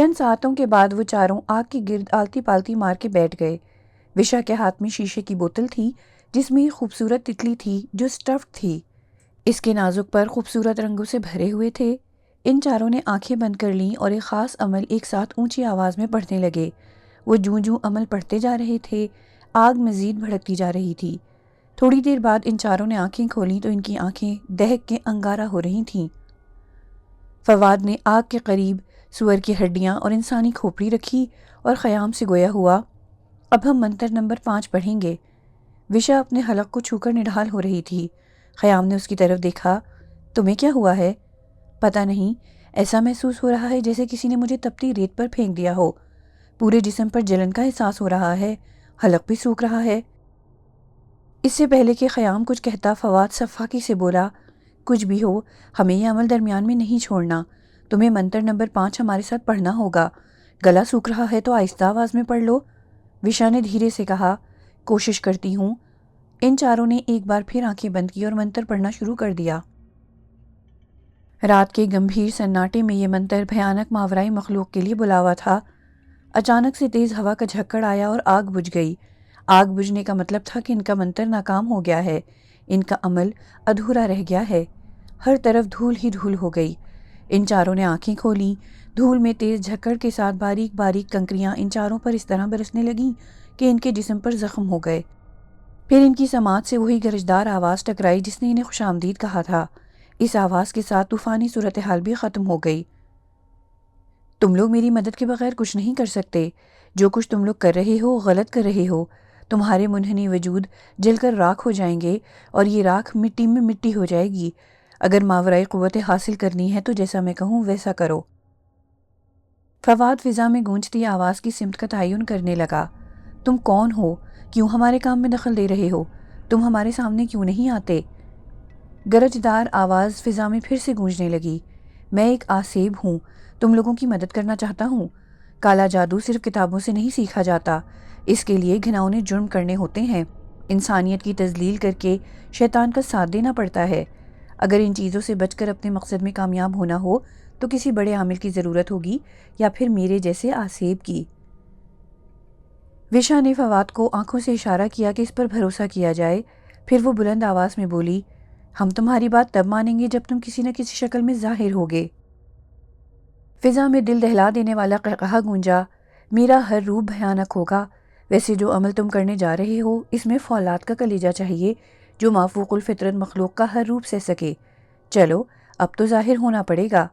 چند ساعتوں کے بعد وہ چاروں آگ کے گرد آلتی پالتی مار کے بیٹھ گئے۔ وشا کے ہاتھ میں شیشے کی بوتل تھی جس میں ایک خوبصورت تتلی تھی جو اسٹفڈ تھی۔ اس کے نازک پر خوبصورت رنگوں سے بھرے ہوئے تھے۔ ان چاروں نے آنکھیں بند کر لیں اور ایک خاص عمل ایک ساتھ اونچی آواز میں پڑھنے لگے۔ وہ جوں جوں عمل پڑھتے جا رہے تھے، آگ مزید بھڑکتی جا رہی تھی۔ تھوڑی دیر بعد ان چاروں نے آنکھیں کھولیں تو ان کی آنکھیں دہک کے انگارہ ہو رہی تھیں۔ فواد نے آگ کے قریب سور کی ہڈیاں اور انسانی کھوپڑی رکھی اور خیام سے گویا ہوا، اب ہم منتر نمبر 5 پڑھیں گے۔ وشا اپنے حلق کو چھو کر نڈھال ہو رہی تھی۔ خیام نے اس کی طرف دیکھا۔ تمہیں کیا ہوا ہے؟ پتہ نہیں، ایسا محسوس ہو رہا ہے جیسے کسی نے مجھے تپتی ریت پر پھینک دیا ہو۔ پورے جسم پر جلن کا احساس ہو رہا ہے، حلق بھی سوکھ رہا ہے۔ اس سے پہلے کہ خیام کچھ کہتا فواد صفاقی سے بولا، کچھ بھی ہو ہمیں یہ عمل درمیان میں نہیں چھوڑنا۔ تمہیں منتر نمبر 5 ہمارے ساتھ پڑھنا ہوگا۔ گلا سوکھ رہا ہے تو آہستہ آواز میں پڑھ لو۔ وشا نے دھیرے سے کہا، کوشش کرتی ہوں۔ ان چاروں نے ایک بار پھر آنکھیں بند کی اور منتر پڑھنا شروع کر دیا۔ رات کے گمبھیر سناٹے میں یہ منتر بھیانک ماورائی مخلوق کے لیے بلاوا تھا۔ اچانک سے تیز ہوا کا جھکڑ آیا اور آگ بجھ گئی۔ آگ بجھنے کا مطلب تھا کہ ان کا منتر ناکام ہو گیا ہے، ان کا عمل ادھورا رہ گیا ہے۔ ہر طرف دھول ہی دھول ہو گئی۔ ان چاروں نے آنکھیں کھولیں۔ دھول میں تیز جھکڑ کے ساتھ باریک باریک کنکریاں ان چاروں پر اس طرح برسنے لگیں کہ ان کے جسم پر زخم ہو گئے۔ پھر ان کی سماعت سے وہی گرجدار آواز ٹکرائی جس نے انہیں خوش آمدید کہا تھا۔ اس آواز کے ساتھ طوفانی صورتحال بھی ختم ہو گئی۔ تم لوگ میری مدد کے بغیر کچھ نہیں کر سکتے۔ جو کچھ تم لوگ کر رہے ہو غلط کر رہے ہو۔ تمہارے منحنی وجود جل کر راکھ ہو جائیں گے اور یہ راکھ مٹی میں مٹی ہو جائے گی۔ اگر ماورائی قوتیں حاصل کرنی ہے تو جیسا میں کہوں ویسا کرو۔ فواد فضا میں گونجتی آواز کی سمت کا تعین کرنے لگا۔ تم کون ہو؟ کیوں ہمارے کام میں دخل دے رہے ہو؟ تم ہمارے سامنے کیوں نہیں آتے؟ گرجدار آواز فضا میں پھر سے گونجنے لگی۔ میں ایک آسیب ہوں، تم لوگوں کی مدد کرنا چاہتا ہوں۔ کالا جادو صرف کتابوں سے نہیں سیکھا جاتا، اس کے لیے گھناؤنے جرم کرنے ہوتے ہیں، انسانیت کی تذلیل کر کے شیطان کا ساتھ دینا پڑتا ہے۔ اگر ان چیزوں سے بچ کر اپنے مقصد میں کامیاب ہونا ہو تو کسی بڑے عامل کی ضرورت ہوگی یا پھر میرے جیسے آسیب کی۔ وشا نے فواد کو آنکھوں سے اشارہ کیا کہ اس پر بھروسہ کیا جائے، پھر وہ بلند آواز میں بولی، ہم تمہاری بات تب مانیں گے جب تم کسی نہ کسی شکل میں ظاہر ہوگے۔ فضا میں دل دہلا دینے والا قہقہا گونجا، میرا ہر روپ بھیانک ہوگا۔ ویسے جو عمل تم کرنے جا رہے ہو اس میں فولاد کا کلیجہ چاہیے جو مافوق الفطرت مخلوق کا ہر روپ سہ سکے۔ چلو اب تو ظاہر ہونا پڑے گا۔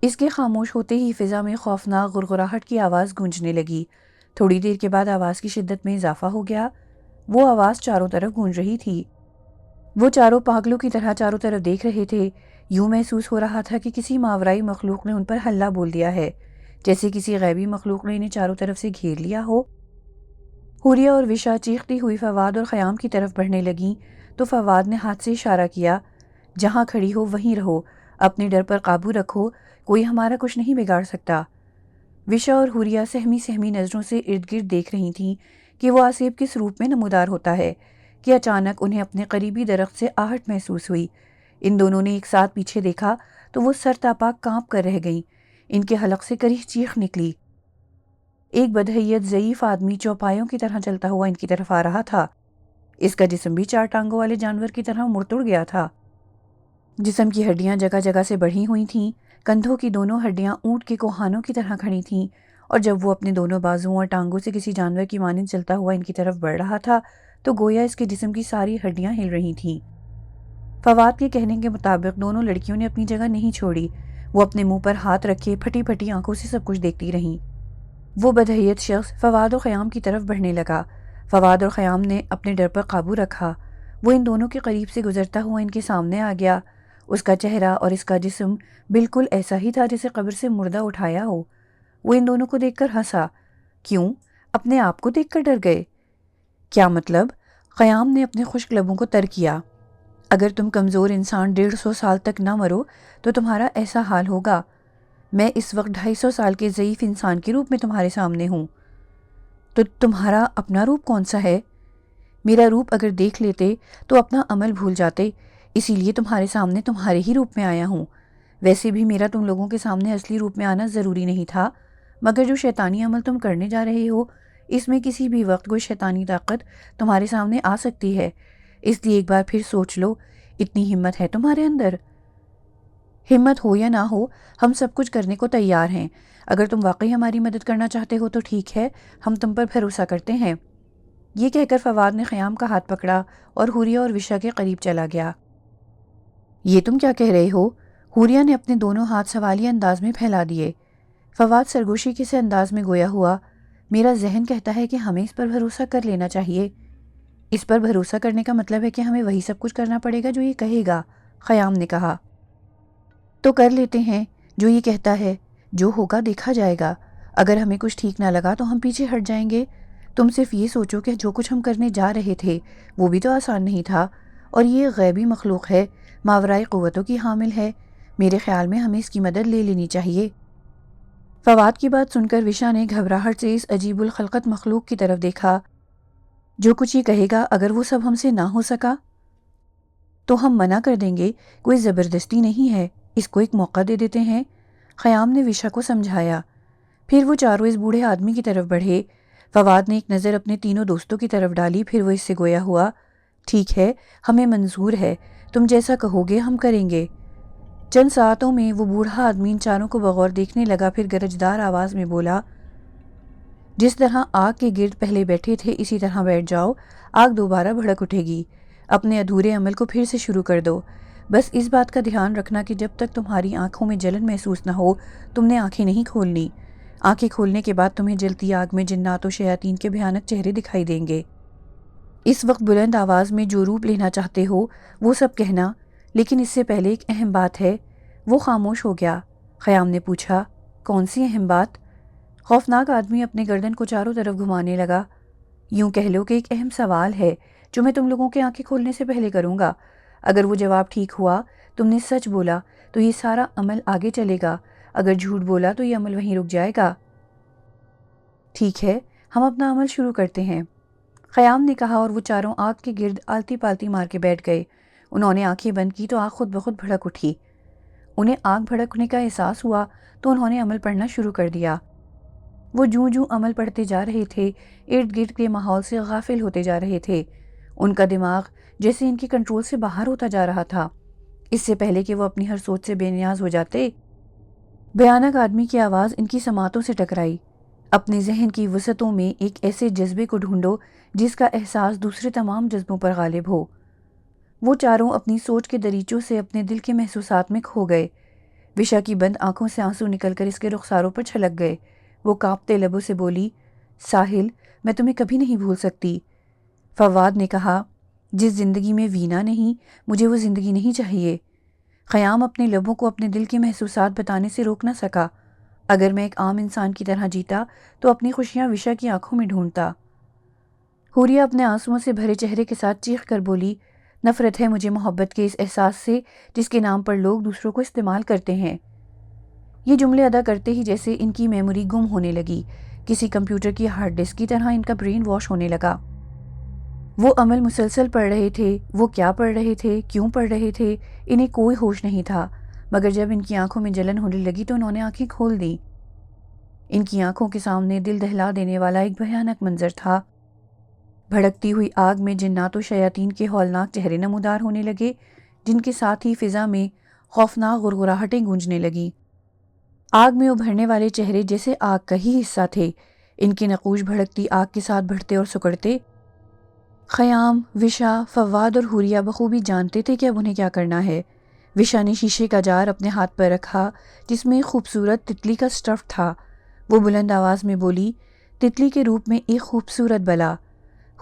اس کے خاموش ہوتے ہی فضا میں خوفناک غرغراہٹ کی آواز گونجنے لگی۔ تھوڑی دیر کے بعد آواز کی شدت میں اضافہ ہو گیا۔ وہ آواز چاروں طرف گونج رہی تھی۔ وہ چاروں پاگلوں کی طرح چاروں طرف دیکھ رہے تھے۔ یوں محسوس ہو رہا تھا کہ کسی ماورائی مخلوق نے ان پر حلہ بول دیا ہے، جیسے کسی غیبی مخلوق نے انہیں چاروں طرف سے گھیر لیا ہو۔ حوریہ اور وشا چیختی ہوئی فواد اور خیام کی طرف بڑھنے لگیں تو فواد نے ہاتھ سے اشارہ کیا، جہاں کھڑی ہو وہیں رہو، اپنے ڈر پر قابو رکھو، کوئی ہمارا کچھ نہیں بگاڑ سکتا۔ وشا اور حوریہ سہمی سہمی نظروں سے ارد گرد دیکھ رہی تھیں کہ وہ آسیب کس روپ میں نمودار ہوتا ہے کہ اچانک انہیں اپنے قریبی درخت سے آہٹ محسوس ہوئی۔ ان دونوں نے ایک ساتھ پیچھے دیکھا تو وہ سر تاپاک کانپ کر رہ گئیں۔ ان کے حلق سے کریہ چیخ نکلی۔ ایک بدحیت ضعیف آدمی چوپایوں کی طرح چلتا ہوا ان کی طرف آ رہا تھا۔ اس کا جسم بھی 4 ٹانگوں والے جانور کی طرح مڑ گیا تھا۔ جسم کی ہڈیاں جگہ جگہ سے بڑھی ہوئی تھیں، کندھوں کی دونوں ہڈیاں اونٹ کے کوہانوں کی طرح کھڑی تھیں، اور جب وہ اپنے دونوں بازوؤں اور ٹانگوں سے کسی جانور کی مانند چلتا ہوا ان کی طرف بڑھ رہا تھا تو گویا اس کے جسم کی ساری ہڈیاں ہل رہی تھیں۔ فواد کے کہنے کے مطابق دونوں لڑکیوں نے اپنی جگہ نہیں چھوڑی۔ وہ اپنے منہ پر ہاتھ رکھے پھٹی پھٹی آنکھوں سے سب کچھ دیکھتی رہیں۔ وہ بدحیت شخص فواد اور خیام کی طرف بڑھنے لگا۔ فواد اور خیام نے اپنے ڈر پر قابو رکھا۔ وہ ان دونوں کے قریب سے گزرتا ہوا ان کے سامنے آ گیا۔ اس کا چہرہ اور اس کا جسم بالکل ایسا ہی تھا جیسے قبر سے مردہ اٹھایا ہو۔ وہ ان دونوں کو دیکھ کر ہنسا۔ کیوں؟ اپنے آپ کو دیکھ کر ڈر گئے؟ کیا مطلب؟ خیام نے اپنے خشک لبوں کو تر کیا۔ اگر تم کمزور انسان 150 سال تک نہ مرو تو تمہارا ایسا حال ہوگا۔ میں اس وقت 250 سال کے ضعیف انسان کے روپ میں تمہارے سامنے ہوں۔ تو تمہارا اپنا روپ کون سا ہے؟ میرا روپ اگر دیکھ لیتے تو اپنا عمل بھول جاتے، اسی لیے تمہارے سامنے تمہارے ہی روپ میں آیا ہوں۔ ویسے بھی میرا تم لوگوں کے سامنے اصلی روپ میں آنا ضروری نہیں تھا، مگر جو شیطانی عمل تم کرنے جا رہے ہو اس میں کسی بھی وقت کوئی شیطانی طاقت تمہارے سامنے آ سکتی ہے، اس لیے ایک بار پھر سوچ لو، اتنی ہمت ہے تمہارے اندر؟ ہمت ہو یا نہ ہو، ہم سب کچھ کرنے کو تیار ہیں۔ اگر تم واقعی ہماری مدد کرنا چاہتے ہو تو ٹھیک ہے، ہم تم پر بھروسہ کرتے ہیں۔ یہ کہہ کر فواد نے خیام کا ہاتھ پکڑا اور حوریہ اور وشا کے قریب چلا گیا۔ یہ تم کیا کہہ رہے ہو؟ حوریہ نے اپنے دونوں ہاتھ سوالیہ انداز میں پھیلا دیے۔ فواد سرگوشی کے سے انداز میں گویا ہوا، میرا ذہن کہتا ہے کہ ہمیں اس پر بھروسہ کر لینا چاہیے۔ اس پر بھروسہ کرنے کا مطلب ہے کہ ہمیں وہی سب کچھ کرنا پڑے گا جو یہ کہے گا، خیام نے کہا۔ تو کر لیتے ہیں جو یہ کہتا ہے، جو ہوگا دیکھا جائے گا۔ اگر ہمیں کچھ ٹھیک نہ لگا تو ہم پیچھے ہٹ جائیں گے۔ تم صرف یہ سوچو کہ جو کچھ ہم کرنے جا رہے تھے وہ بھی تو آسان نہیں تھا، اور یہ غیبی مخلوق ہے، ماورائی قوتوں کی حامل ہے۔ میرے خیال میں ہمیں اس کی مدد لے لینی چاہیے۔ فواد کی بات سن کر وشا نے گھبراہٹ سے اس عجیب الخلقت مخلوق کی طرف دیکھا۔ جو کچھ یہ کہے گا اگر وہ سب ہم سے نہ ہو سکا تو ہم منع کر دیں گے، کوئی زبردستی نہیں ہے، اس کو ایک موقع دے دیتے ہیں، خیام نے وشا کو سمجھایا۔ پھر وہ چاروں اس بوڑھے آدمی کی طرف بڑھے۔ فواد نے ایک نظر اپنے تینوں دوستوں کی طرف ڈالی، پھر وہ اس سے گویا ہوا، ٹھیک ہے، ہمیں منظور ہے، تم جیسا کہو گے ہم کریں گے۔ چند ساعتوں میں وہ بوڑھا آدمی ان چاروں کو بغور دیکھنے لگا، پھر گرجدار آواز میں بولا، جس طرح آگ کے گرد پہلے بیٹھے تھے اسی طرح بیٹھ جاؤ، آگ دوبارہ بھڑک اٹھے گی۔ اپنے ادھورے عمل کو پھر سے شروع کر دو۔ بس اس بات کا دھیان رکھنا کہ جب تک تمہاری آنکھوں میں جلن محسوس نہ ہو تم نے آنکھیں نہیں کھولنی۔ آنکھیں کھولنے کے بعد تمہیں جلتی آگ میں جنات و شیاطین کے بھیانک چہرے دکھائی دیں گے۔ اس وقت بلند آواز میں جو روپ لینا چاہتے ہو وہ سب کہنا، لیکن اس سے پہلے ایک اہم بات ہے۔ وہ خاموش ہو گیا۔ خیام نے پوچھا، کون سی اہم بات؟ خوفناک آدمی اپنے گردن کو چاروں طرف گھمانے لگا۔ یوں کہہ لو کہ ایک اہم سوال ہے جو میں تم لوگوں کے آنکھیں کھولنے سے پہلے کروں گا۔ اگر وہ جواب ٹھیک ہوا، تم نے سچ بولا تو یہ سارا عمل آگے چلے گا، اگر جھوٹ بولا تو یہ عمل وہیں رک جائے گا۔ ٹھیک ہے، ہم اپنا عمل شروع کرتے ہیں، خیام نے کہا، اور وہ چاروں آگ کے گرد آلتی پالتی مار کے بیٹھ گئے۔ انہوں نے آنکھیں بند کی تو آگ خود بخود بھڑک اٹھی۔ انہیں آگ بھڑکنے کا احساس ہوا تو انہوں نے عمل پڑھنا شروع کر دیا۔ وہ جوں جوں عمل پڑھتے جا رہے تھے ارد گرد کے ماحول سے غافل ہوتے جا رہے تھے۔ ان کا دماغ جیسے ان کے کنٹرول سے باہر ہوتا جا رہا تھا۔ اس سے پہلے کہ وہ اپنی ہر سوچ سے بے نیاز ہو جاتے، بھیانک آدمی کی آواز ان کی سماعتوں سے ٹکرائی۔ اپنے ذہن کی وسعتوں میں ایک ایسے جذبے کو ڈھونڈو جس کا احساس دوسرے تمام جذبوں پر غالب ہو۔ وہ چاروں اپنی سوچ کے دریچوں سے اپنے دل کے محسوسات میں کھو گئے۔ وشا کی بند آنکھوں سے آنسو نکل کر اس کے رخساروں پر چھلک گئے۔ وہ کانپتے لبوں سے بولی، ساحل، میں تمہیں کبھی نہیں بھول سکتی۔ فواد نے کہا، جس زندگی میں وینا نہیں، مجھے وہ زندگی نہیں چاہیے۔ خیام اپنے لبوں کو اپنے دل کے محسوسات بتانے سے روک نہ سکا۔ اگر میں ایک عام انسان کی طرح جیتا تو اپنی خوشیاں وشا کی آنکھوں میں ڈھونڈتا۔ حوریہ اپنے آنسوؤں سے بھرے چہرے کے ساتھ چیخ کر بولی، نفرت ہے مجھے محبت کے اس احساس سے جس کے نام پر لوگ دوسروں کو استعمال کرتے ہیں۔ یہ جملے ادا کرتے ہی جیسے ان کی میموری گم ہونے لگی، کسی کمپیوٹر کی ہارڈ ڈسک کی طرح ان کا برین واش ہونے لگا۔ وہ عمل مسلسل پڑھ رہے تھے، وہ کیا پڑھ رہے تھے، کیوں پڑھ رہے تھے، انہیں کوئی ہوش نہیں تھا، مگر جب ان کی آنکھوں میں جلن ہونے لگی تو انہوں نے آنکھیں کھول دیں۔ ان کی آنکھوں کے سامنے دل دہلا دینے والا ایک بھیانک منظر تھا۔ بھڑکتی ہوئی آگ میں جنات و شیاطین کے ہولناک چہرے نمودار ہونے لگے، جن کے ساتھ ہی فضا میں خوفناک غرغراہٹیں گونجنے لگیں۔ آگ میں ابھرنے والے چہرے جیسے آگ کا ہی حصہ تھے، ان کے نقوش بھڑکتی آگ کے ساتھ بڑھتے اور سکڑتے۔ خیام، وشا، فواد اور حوریہ بخوبی جانتے تھے کہ اب انہیں کیا کرنا ہے۔ وشا نے شیشے کا جار اپنے ہاتھ پر رکھا جس میں ایک خوبصورت تتلی کا سٹف تھا۔ وہ بلند آواز میں بولی، تتلی کے روپ میں ایک خوبصورت بلا۔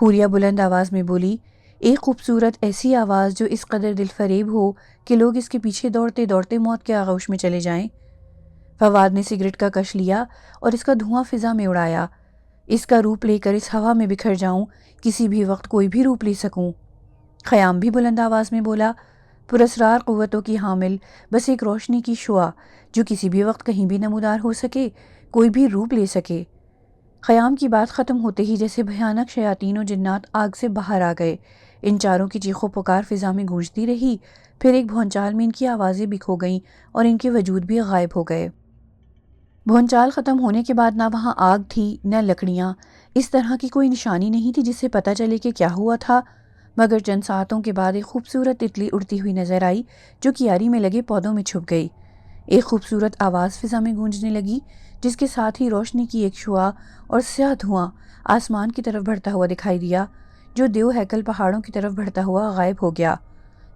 حوریہ بلند آواز میں بولی، ایک خوبصورت ایسی آواز جو اس قدر دل فریب ہو کہ لوگ اس کے پیچھے دوڑتے دوڑتے موت کے آغوش میں چلے جائیں۔ فواد نے سگریٹ کا کش لیا اور اس کا دھواں فضا میں اڑایا۔ اس کا روپ لے کر اس ہوا میں بکھر جاؤں، کسی بھی وقت کوئی بھی روپ لے سکوں۔ خیام بھی بلند آواز میں بولا، پراسرار قوتوں کی حامل، بس ایک روشنی کی شعاع جو کسی بھی وقت کہیں بھی نمودار ہو سکے، کوئی بھی روپ لے سکے۔ خیام کی بات ختم ہوتے ہی جیسے بھیانک شیاطین و جنات آگ سے باہر آ گئے۔ ان چاروں کی چیخ و پکار فضا میں گونجتی رہی، پھر ایک بھونچال میں ان کی آوازیں بھی کھو گئیں اور ان کے وجود بھی غائب ہو گئے۔ بھونچال ختم ہونے کے بعد نہ وہاں آگ تھی نہ لکڑیاں، اس طرح کی کوئی نشانی نہیں تھی جس سے پتہ چلے کہ کیا ہوا تھا، مگر چند ساعتوں کے بعد ایک خوبصورت تتلی اڑتی ہوئی نظر آئی جو کیاری میں لگے پودوں میں چھپ گئی۔ ایک خوبصورت آواز فضا میں گونجنے لگی جس کے ساتھ ہی روشنی کی ایک شعاع اور سیاہ دھواں آسمان کی طرف بڑھتا ہوا دکھائی دیا، جو دیو ہیکل پہاڑوں کی طرف بڑھتا ہوا غائب ہو گیا،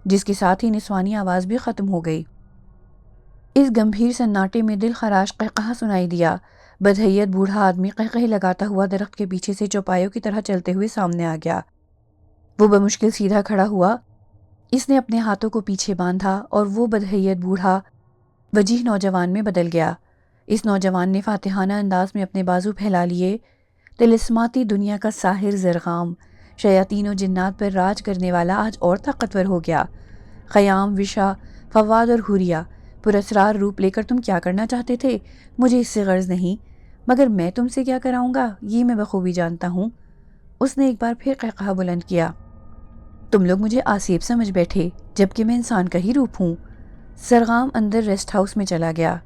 جس کے ساتھ ہی نسوانی آواز بھی ختم ہو گئی۔ اس گمبھیر سناٹے میں دل خراش قہقہا سنائی دیا۔ بدحیت بوڑھا آدمی قہقہے لگاتا ہوا درخت کے پیچھے سے چوپایوں کی طرح چلتے ہوئے سامنے آ گیا۔ وہ بمشکل سیدھا کھڑا ہوا، اس نے اپنے ہاتھوں کو پیچھے باندھا اور وہ بدحیت بوڑھا وجیح نوجوان میں بدل گیا۔ اس نوجوان نے فاتحانہ انداز میں اپنے بازو پھیلا لیے۔ طلسماتی دنیا کا ساحر زرغام، شیاطین و جنات پر راج کرنے والا، آج اور طاقتور ہو گیا۔ خیام، وشا، فواد اور حوریہ، پراسرار روپ لے کر تم کیا کرنا چاہتے تھے مجھے اس سے غرض نہیں، مگر میں تم سے کیا کراؤں گا یہ میں بخوبی جانتا ہوں۔ اس نے ایک بار پھر قہقہا بلند کیا۔ تم لوگ مجھے آسیب سمجھ بیٹھے جبکہ میں انسان کا ہی روپ ہوں۔ زرغام اندر ریسٹ ہاؤس میں چلا گیا۔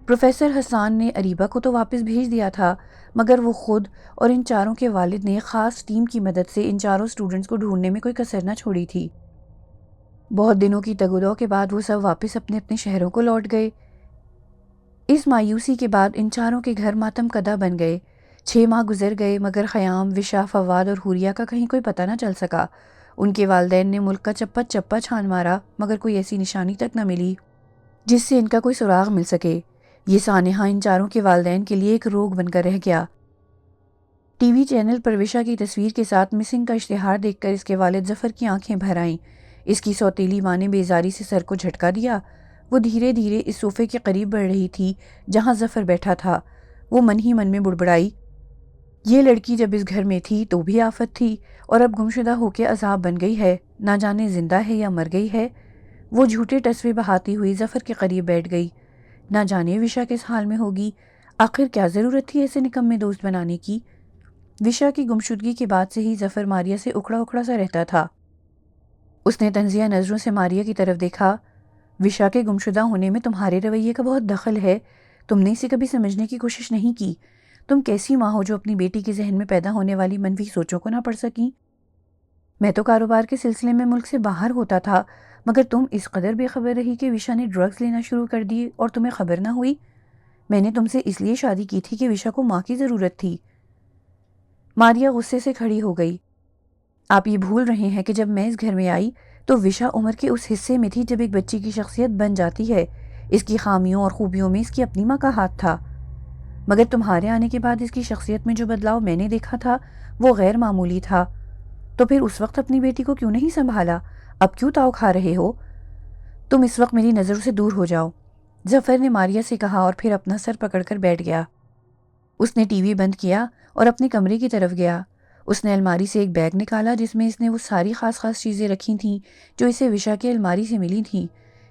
پروفیسر حسان نے اریبہ کو تو واپس بھیج دیا تھا، مگر وہ خود اور ان چاروں کے والد نے خاص ٹیم کی مدد سے ان چاروں سٹوڈنٹس کو ڈھونڈنے میں کوئی کسر نہ چھوڑی تھی۔ بہت دنوں کی تگ و دو کے بعد وہ سب واپس اپنے اپنے شہروں کو لوٹ گئے۔ اس مایوسی کے بعد ان چاروں کے گھر ماتم کدہ بن گئے۔ 6 ماہ گزر گئے مگر خیام، وشا، فواد اور حوریہ کا کہیں کوئی پتہ نہ چل سکا۔ ان کے والدین نے ملک کا چپا چپا چھان مارا مگر کوئی ایسی نشانی تک نہ ملی جس سے ان کا کوئی سراغ مل سکے۔ یہ سانحہ ان چاروں کے والدین کے لیے ایک روگ بن کر رہ گیا۔ ٹی وی چینل پر وشا کی تصویر کے ساتھ مسنگ کا اشتہار دیکھ کر اس کے والد ظفر کی آنکھیں بھر آئیں۔ اس کی سوتیلی ماں نے بیزاری سے سر کو جھٹکا دیا۔ وہ دھیرے دھیرے اس صوفے کے قریب بڑھ رہی تھی جہاں ظفر بیٹھا تھا۔ وہ من ہی من میں بڑبڑائی، یہ لڑکی جب اس گھر میں تھی تو بھی آفت تھی اور اب گمشدہ ہو کے عذاب بن گئی ہے، نہ جانے زندہ ہے یا مر گئی ہے۔ وہ جھوٹے ٹسوے بہاتی ہوئی ظفر کے قریب بیٹھ گئی۔ نہ جانے وشا کس حال میں ہوگی، آخر کیا ضرورت تھی ایسے نکمے دوست بنانے کی۔ وشا کی گمشدگی کے بعد سے ہی ظفر ماریہ سے اکھڑا اکھڑا سا رہتا تھا۔ اس نے طنزیہ نظروں سے ماریہ کی طرف دیکھا۔ وشا کے گمشدہ ہونے میں تمہارے رویے کا بہت دخل ہے، تم نے اسے کبھی سمجھنے کی کوشش نہیں کی۔ تم کیسی ماں ہو جو اپنی بیٹی کے ذہن میں پیدا ہونے والی منفی سوچوں کو نہ پڑھ سکیں؟ میں تو کاروبار کے سلسلے میں ملک سے باہر ہوتا تھا، مگر تم اس قدر بے خبر رہی کہ وشا نے ڈرگز لینا شروع کر دی اور تمہیں خبر نہ ہوئی۔ میں نے تم سے اس لیے شادی کی تھی کہ وشا کو ماں کی ضرورت تھی۔ ماریہ غصے سے کھڑی ہو گئی۔ آپ یہ بھول رہے ہیں کہ جب میں اس گھر میں آئی تو وشا عمر کے اس حصے میں تھی جب ایک بچی کی شخصیت بن جاتی ہے۔ اس کی خامیوں اور خوبیوں میں اس کی اپنی ماں کا ہاتھ تھا، مگر تمہارے آنے کے بعد اس کی شخصیت میں جو بدلاؤ میں نے دیکھا تھا وہ غیر معمولی تھا۔ تو پھر اس وقت اپنی بیٹی کو کیوں نہیں سنبھالا؟ اب کیوں تاؤ کھا رہے ہو؟ تم اس وقت میری نظروں سے دور ہو جاؤ، ظفر نے ماریہ سے کہا اور پھر اپنا سر پکڑ کر بیٹھ گیا۔ اس نے ٹی وی بند کیا اور اپنے کمرے کی طرف گیا۔ اس نے الماری سے ایک بیگ نکالا جس میں اس نے وہ ساری خاص چیزیں رکھی تھیں جو اسے وشا کے الماری سے ملی تھیں۔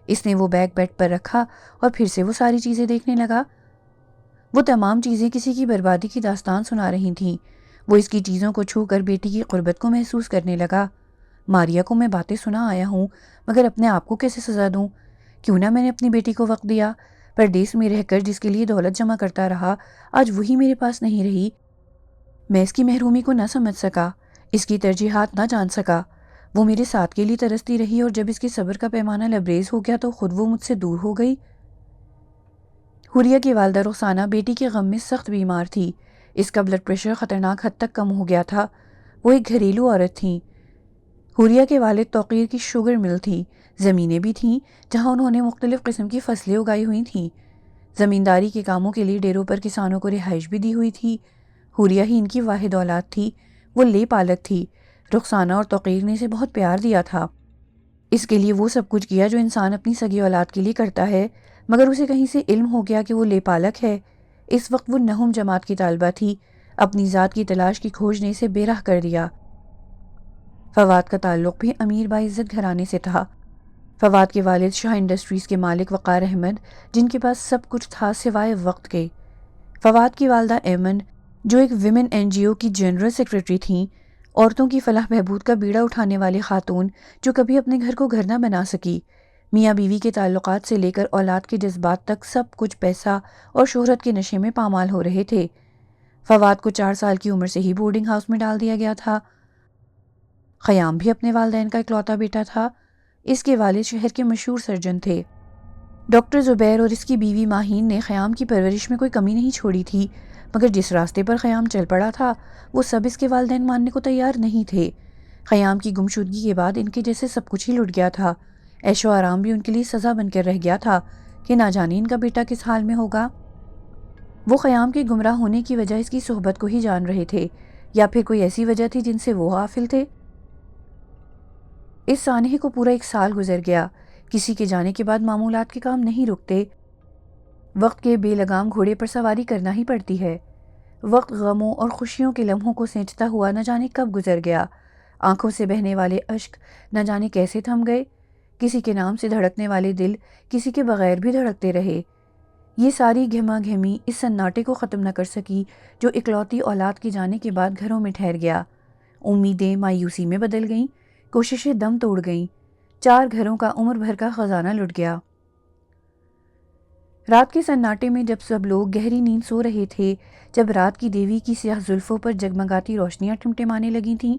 اس نے وہ بیگ بیڈ پر رکھا اور پھر سے وہ ساری چیزیں دیکھنے لگا۔ وہ تمام چیزیں کسی کی بربادی کی داستان سنا رہی تھیں۔ وہ اس کی چیزوں کو چھو کر بیٹی کی قربت کو محسوس کرنے لگا۔ ماریہ کو میں باتیں سنا آیا ہوں مگر اپنے آپ کو کیسے سزا دوں؟ کیوں نہ میں نے اپنی بیٹی کو وقت دیا؟ پردیس میں رہ کر جس کے لیے دولت جمع کرتا رہا آج وہی میرے پاس نہیں رہی۔ میں اس کی محرومی کو نہ سمجھ سکا، اس کی ترجیحات نہ جان سکا۔ وہ میرے ساتھ کے لیے ترستی رہی اور جب اس کے صبر کا پیمانہ لبریز ہو گیا تو خود وہ مجھ سے دور ہو گئی۔ حوریہ کی والدہ رخسانہ بیٹی کے غم میں سخت بیمار تھی۔ اس کا بلڈ پریشر خطرناک حد تک کم ہو گیا تھا۔ وہ ایک گھریلو عورت تھیں۔ حوریہ کے والد توقیر کی شوگر مل تھی، زمینیں بھی تھیں جہاں انہوں نے مختلف قسم کی فصلیں اگائی ہوئی تھیں۔ زمینداری کے کاموں کے لیے ڈیروں پر کسانوں کو رہائش بھی دی ہوئی تھی۔ حوریہ ہی ان کی واحد اولاد تھی۔ وہ لے پالک تھی۔ رخسانہ اور توقیر نے اسے بہت پیار دیا تھا۔ اس کے لیے وہ سب کچھ کیا جو انسان اپنی سگی اولاد کے لیے کرتا ہے، مگر اسے کہیں سے علم ہو گیا کہ وہ لے پالک ہے۔ اس وقت وہ 9 جماعت کی طالبہ تھی۔ اپنی ذات کی تلاش کی کھوج نے اسے بے راہ کر دیا۔ فواد کا تعلق بھی امیر باعزت گھرانے سے تھا۔ فواد کے والد شاہ انڈسٹریز کے مالک وقار احمد، جن کے پاس سب کچھ تھا سوائے وقت کے۔ فواد کی والدہ ایمن، جو ایک ویمن NGO کی جنرل سیکرٹری تھیں، عورتوں کی فلاح بہبود کا بیڑا اٹھانے والی خاتون جو کبھی اپنے گھر کو گھر نہ بنا سکی۔ میاں بیوی کے تعلقات سے لے کر اولاد کے جذبات تک سب کچھ پیسہ اور شہرت کے نشے میں پامال ہو رہے تھے۔ فواد کو 4 سال کی عمر سے ہی بورڈنگ ہاؤس میں ڈال دیا گیا تھا۔ خیام بھی اپنے والدین کا اکلوتا بیٹا تھا۔ اس کے والد شہر کے مشہور سرجن تھے۔ ڈاکٹر زبیر اور اس کی بیوی ماہین نے خیام کی پرورش میں کوئی کمی نہیں چھوڑی تھی، مگر جس راستے پر خیام چل پڑا تھا وہ سب اس کے والدین ماننے کو تیار نہیں تھے۔ خیام کی گمشدگی کے بعد ان کے جیسے سب کچھ ہی لٹ گیا تھا۔ عیش و آرام بھی ان کے لیے سزا بن کر رہ گیا تھا کہ نہ جانے ان کا بیٹا کس حال میں ہوگا۔ وہ خیام کے گمراہ ہونے کی وجہ اس کی صحبت کو ہی جان رہے تھے، یا پھر کوئی ایسی وجہ تھی جن سے وہ غافل تھے۔ اس سانحے کو پورا 1 سال گزر گیا۔ کسی کے جانے کے بعد معمولات کے کام نہیں رکتے۔ وقت کے بے لگام گھوڑے پر سواری کرنا ہی پڑتی ہے۔ وقت غموں اور خوشیوں کے لمحوں کو سینچتا ہوا نہ جانے کب گزر گیا۔ آنکھوں سے بہنے والے اشک نہ جانے کیسے تھم گئے۔ کسی کے نام سے دھڑکنے والے دل کسی کے بغیر بھی دھڑکتے رہے۔ یہ ساری گھما گھمی اس سناٹے کو ختم نہ کر سکی جو اکلوتی اولاد کے جانے کے بعد گھروں میں ٹھہر گیا۔ امیدیں مایوسی میں بدل گئیں، کوششیں دم توڑ گئیں۔ 4 گھروں کا عمر بھر کا خزانہ لٹ گیا۔ رات کے سناٹے میں جب سب لوگ گہری نیند سو رہے تھے، جب رات کی دیوی کی سیاہ زلفوں پر جگمگاتی روشنیاں ٹمٹمانے لگی تھیں،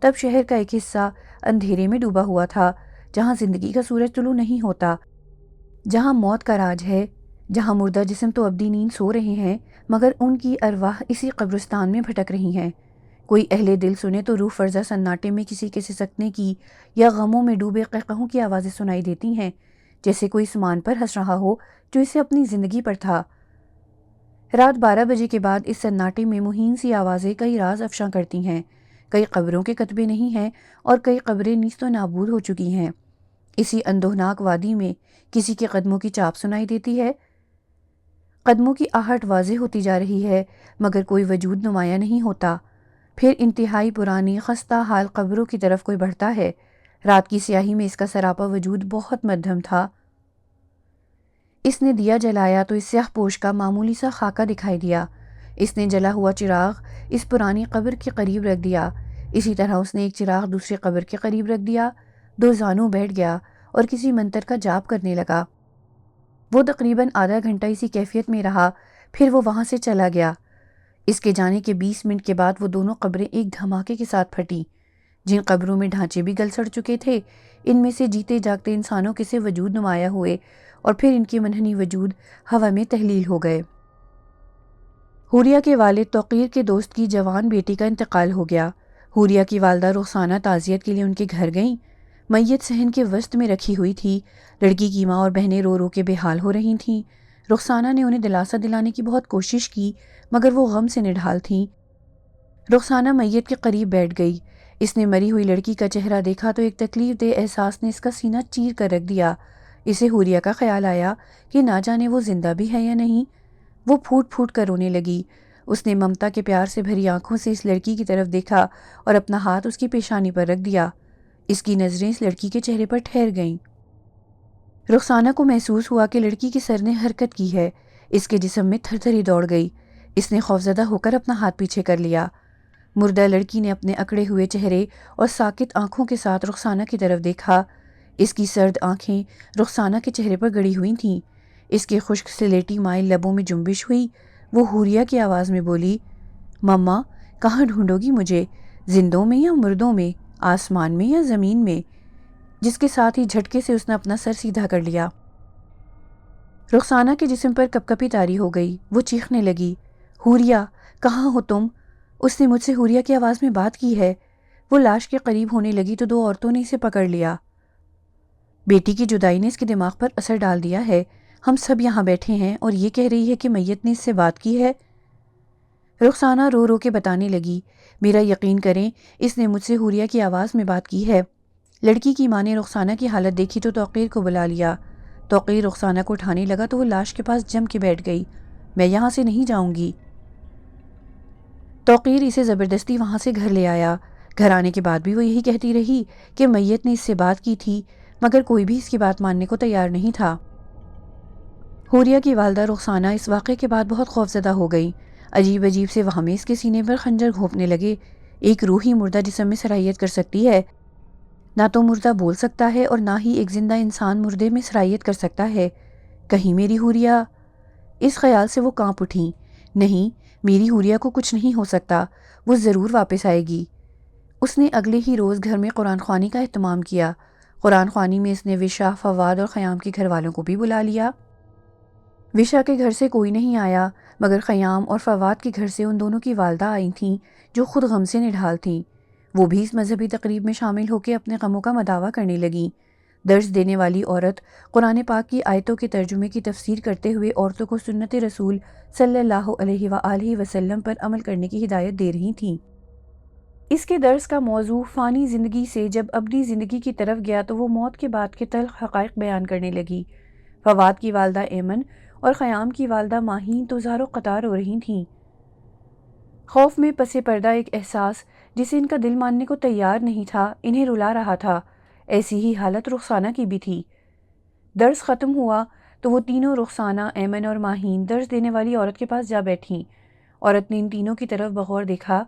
تب شہر کا ایک حصہ اندھیرے میں ڈوبا ہوا تھا، جہاں زندگی کا سورج طلوع نہیں ہوتا، جہاں موت کا راج ہے، جہاں مردہ جسم تو ابدی نیند سو رہے ہیں مگر ان کی ارواح اسی قبرستان میں بھٹک رہی ہیں۔ کوئی اہل دل سنے تو روح فرزہ سناٹے میں کسی کے سسکنے کی یا غموں میں ڈوبے قہقہوں کی آوازیں سنائی دیتی ہیں، جیسے کوئی سامان پر ہنس رہا ہو جو اسے اپنی زندگی پر تھا۔ رات 12 بجے کے بعد اس سناٹے میں مہین سی آوازیں کئی راز افشاں کرتی ہیں۔ کئی قبروں کے کتبے نہیں ہیں اور کئی قبریں نیست و نابود ہو چکی ہیں۔ اسی اندوہناک وادی میں کسی کے قدموں کی چاپ سنائی دیتی ہے۔ قدموں کی آہٹ واضح ہوتی جا رہی ہے مگر کوئی وجود نمایاں نہیں ہوتا۔ پھر انتہائی پرانی خستہ حال قبروں کی طرف کوئی بڑھتا ہے۔ رات کی سیاہی میں اس کا سراپا وجود بہت مدھم تھا۔ اس نے دیا جلایا تو اس سیاہ پوش کا معمولی سا خاکہ دکھائی دیا۔ اس نے جلا ہوا چراغ اس پرانی قبر کے قریب رکھ دیا۔ اسی طرح اس نے ایک چراغ دوسری قبر کے قریب رکھ دیا، 2 زانوں بیٹھ گیا اور کسی منتر کا جاپ کرنے لگا۔ وہ تقریباً آدھا گھنٹہ اسی کیفیت میں رہا، پھر وہ وہاں سے چلا گیا۔ اس کے جانے کے 20 منٹ کے بعد وہ دونوں قبریں ایک دھماکے کے ساتھ پھٹیں۔ جن قبروں میں ڈھانچے بھی گل سڑ چکے تھے، ان میں سے جیتے جاگتے انسانوں کے سے وجود نمایاں ہوئے اور پھر ان کے منحنی وجود ہوا میں تحلیل ہو گئے۔ حوریہ کے والد توقیر کے دوست کی جوان بیٹی کا انتقال ہو گیا۔ حوریہ کی والدہ رخسانہ تعزیت کے لیے ان کے گھر گئیں۔ میت صحن کے وسط میں رکھی ہوئی تھی۔ لڑکی کی ماں اور بہنیں رو رو کے بے حال ہو رہی تھیں۔ رخسانہ نے انہیں دلاسا دلانے کی بہت کوشش کی مگر وہ غم سے نڈھال تھیں۔ رخسانہ میت کے قریب بیٹھ گئی۔ اس نے مری ہوئی لڑکی کا چہرہ دیکھا تو ایک تکلیف دہ احساس نے اس کا سینہ چیر کر رکھ دیا۔ اسے حوریہ کا خیال آیا کہ نہ جانے وہ زندہ بھی ہے یا نہیں۔ وہ پھوٹ پھوٹ کر رونے لگی۔ اس نے ممتا کے پیار سے بھری آنکھوں سے اس لڑکی کی طرف دیکھا اور اپنا ہاتھ اس کی پیشانی پر رکھ دیا۔ اس کی نظریں اس لڑکی کے چہرے پر ٹھہر گئیں۔ رخسانہ کو محسوس ہوا کہ لڑکی کے سر نے حرکت کی ہے۔ اس کے جسم میں تھر تھری دوڑ گئی۔ اس نے خوفزدہ ہو کر اپنا ہاتھ پیچھے کر لیا۔ مردہ لڑکی نے اپنے اکڑے ہوئے چہرے اور ساکت آنکھوں کے ساتھ رخسانہ کی طرف دیکھا۔ اس کی سرد آنکھیں رخسانہ کے چہرے پر گڑی ہوئی تھیں۔ اس کے خشک سلیٹی مائل لبوں میں جنبش ہوئی۔ وہ حوریہ کی آواز میں بولی، مما کہاں ڈھونڈو گی مجھے، زندوں میں یا مردوں میں، آسمان میں یا زمین میں؟ جس کے ساتھ ہی جھٹکے سے اس نے اپنا سر سیدھا کر لیا۔ رخسانہ کے جسم پر کپکپی طاری ہو گئی۔ وہ چیخنے لگی، حوریہ کہاں ہو تم؟ اس نے مجھ سے حوریہ کی آواز میں بات کی ہے۔ وہ لاش کے قریب ہونے لگی تو 2 عورتوں نے اسے پکڑ لیا۔ بیٹی کی جدائی نے اس کے دماغ پر اثر ڈال دیا ہے۔ ہم سب یہاں بیٹھے ہیں اور یہ کہہ رہی ہے کہ میت نے اس سے بات کی ہے۔ رخسانہ رو رو کے بتانے لگی، میرا یقین کریں اس نے مجھ سے حوریہ کی آواز میں بات کی ہے۔ لڑکی کی ماں نے رخسانہ کی حالت دیکھی تو توقیر کو بلا لیا۔ توقیر رخسانہ کو اٹھانے لگا تو وہ لاش کے پاس جم کے بیٹھ گئی، میں یہاں سے نہیں جاؤں گی۔ توقیر اسے زبردستی وہاں سے گھر لے آیا۔ گھر آنے کے بعد بھی وہ یہی کہتی رہی کہ میت نے اس سے بات کی تھی مگر کوئی بھی اس کی بات ماننے کو تیار نہیں تھا۔ حوریہ کی والدہ رخسانہ اس واقعے کے بعد بہت خوفزدہ ہو گئی۔ عجیب عجیب سے وہمیں اس کے سینے پر خنجر گھونپنے لگے۔ ایک روح ہی مردہ جسم میں صلاحیت کر سکتی ہے۔ نہ تو مردہ بول سکتا ہے اور نہ ہی ایک زندہ انسان مردے میں سرایت کر سکتا ہے۔ کہیں میری حوریہ؟ اس خیال سے وہ کانپ اٹھیں۔ نہیں، میری حوریہ کو کچھ نہیں ہو سکتا، وہ ضرور واپس آئے گی۔ اس نے اگلے ہی روز گھر میں قرآن خوانی کا اہتمام کیا۔ قرآن خوانی میں اس نے وشا، فواد اور خیام کے گھر والوں کو بھی بلا لیا۔ وشا کے گھر سے کوئی نہیں آیا، مگر خیام اور فواد کے گھر سے ان دونوں کی والدہ آئی تھیں جو خود غم سے نڈھال تھیں۔ وہ بھی اس مذہبی تقریب میں شامل ہو کے اپنے غموں کا مداوع کرنے لگیں۔ درس دینے والی عورت قرآن پاک کی آیتوں کے ترجمے کی تفسیر کرتے ہوئے عورتوں کو سنت رسول صلی اللہ علیہ وآلہ وسلم پر عمل کرنے کی ہدایت دے رہی تھیں۔ اس کے درس کا موضوع فانی زندگی سے جب ابدی زندگی کی طرف گیا تو وہ موت کے بعد کے تلخ حقائق بیان کرنے لگی۔ فواد کی والدہ ایمن اور خیام کی والدہ ماہین تو زار و قطار ہو رہی تھیں۔ خوف میں پس پردہ ایک احساس جسے ان کا دل ماننے کو تیار نہیں تھا انہیں رلا رہا تھا۔ ایسی ہی حالت رخسانہ کی بھی تھی۔ درس ختم ہوا تو وہ تینوں، رخسانہ، ایمن اور ماہین، درس دینے والی عورت کے پاس جا بیٹھیں۔ عورت نے ان تینوں کی طرف بغور دیکھا۔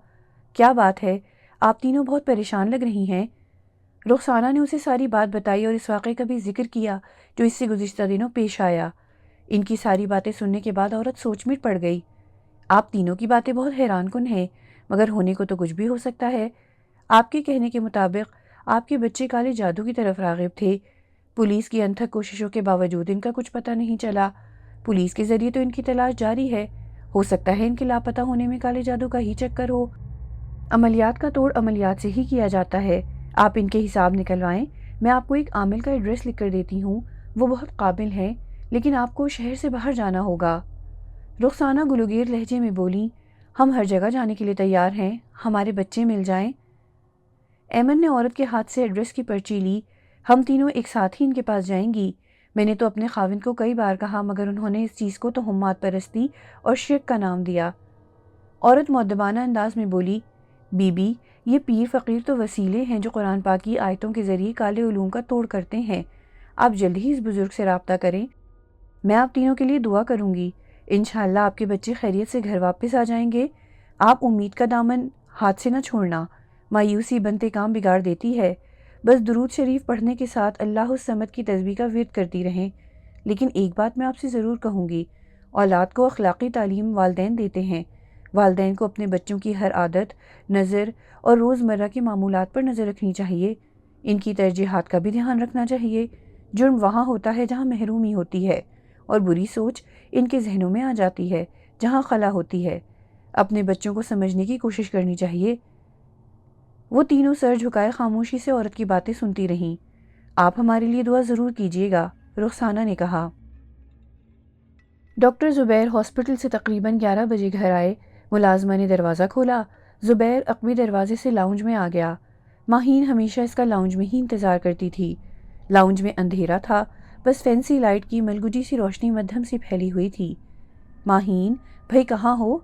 کیا بات ہے؟ آپ تینوں بہت پریشان لگ رہی ہیں۔ رخسانہ نے اسے ساری بات بتائی اور اس واقعے کا بھی ذکر کیا جو اس سے گزشتہ دنوں پیش آیا۔ ان کی ساری باتیں سننے کے بعد عورت سوچ میں پڑ گئی۔ آپ تینوں کی باتیں بہت حیران کن ہیں، مگر ہونے کو تو کچھ بھی ہو سکتا ہے۔ آپ کے کہنے کے مطابق آپ کے بچے کالے جادو کی طرف راغب تھے۔ پولیس کی انتھک کوششوں کے باوجود ان کا کچھ پتہ نہیں چلا۔ پولیس کے ذریعے تو ان کی تلاش جاری ہے۔ ہو سکتا ہے ان کے لاپتہ ہونے میں کالے جادو کا ہی چکر ہو۔ عملیات کا توڑ عملیات سے ہی کیا جاتا ہے۔ آپ ان کے حساب نکلوائیں۔ میں آپ کو ایک عامل کا ایڈریس لکھ کر دیتی ہوں، وہ بہت قابل ہیں، لیکن آپ کو شہر سے باہر جانا ہوگا۔ رخسانہ گلوگیر لہجے میں بولیں، ہم ہر جگہ جانے کے لیے تیار ہیں، ہمارے بچے مل جائیں۔ ایمن نے عورت کے ہاتھ سے ایڈریس کی پرچی لی۔ ہم تینوں ایک ساتھ ہی ان کے پاس جائیں گی۔ میں نے تو اپنے خاوند کو کئی بار کہا مگر انہوں نے اس چیز کو تہمات پرستی اور شرک کا نام دیا۔ عورت مؤدبانہ انداز میں بولی، بی بی، یہ پیر فقیر تو وسیلے ہیں جو قرآن پاک کی آیتوں کے ذریعے کالے علوم کا توڑ کرتے ہیں۔ آپ جلد ہی اس بزرگ سے رابطہ کریں۔ میں آپ تینوں کے لیے دعا کروں گی۔ انشاءاللہ آپ کے بچے خیریت سے گھر واپس آ جائیں گے۔ آپ امید کا دامن ہاتھ سے نہ چھوڑنا، مایوسی بنتے کام بگاڑ دیتی ہے۔ بس درود شریف پڑھنے کے ساتھ اللہ الصمد کی تسبیح کا ورد کرتی رہیں۔ لیکن ایک بات میں آپ سے ضرور کہوں گی، اولاد کو اخلاقی تعلیم والدین دیتے ہیں۔ والدین کو اپنے بچوں کی ہر عادت، نظر اور روزمرہ کے معمولات پر نظر رکھنی چاہیے۔ ان کی ترجیحات کا بھی دھیان رکھنا چاہیے۔ جرم وہاں ہوتا ہے جہاں محرومی ہوتی ہے، اور بری سوچ ان کے ذہنوں میں آ جاتی ہے جہاں خلا ہوتی ہے۔ اپنے بچوں کو سمجھنے کی کوشش کرنی چاہیے۔ وہ تینوں سر جھکائے خاموشی سے عورت کی باتیں سنتی رہیں۔ آپ ہمارے لیے دعا ضرور کیجیے گا، رخسانہ نے کہا۔ ڈاکٹر زبیر ہاسپٹل سے تقریباً 11 بجے گھر آئے۔ ملازمہ نے دروازہ کھولا۔ زبیر عقبی دروازے سے لاؤنج میں آ گیا۔ ماہین ہمیشہ اس کا لاؤنج میں ہی انتظار کرتی تھی۔ لاؤنج میں اندھیرا تھا، بس فینسی لائٹ کی ملگجی سی روشنی مدھم سی پھیلی ہوئی تھی۔ ماہین، بھئی کہاں ہو؟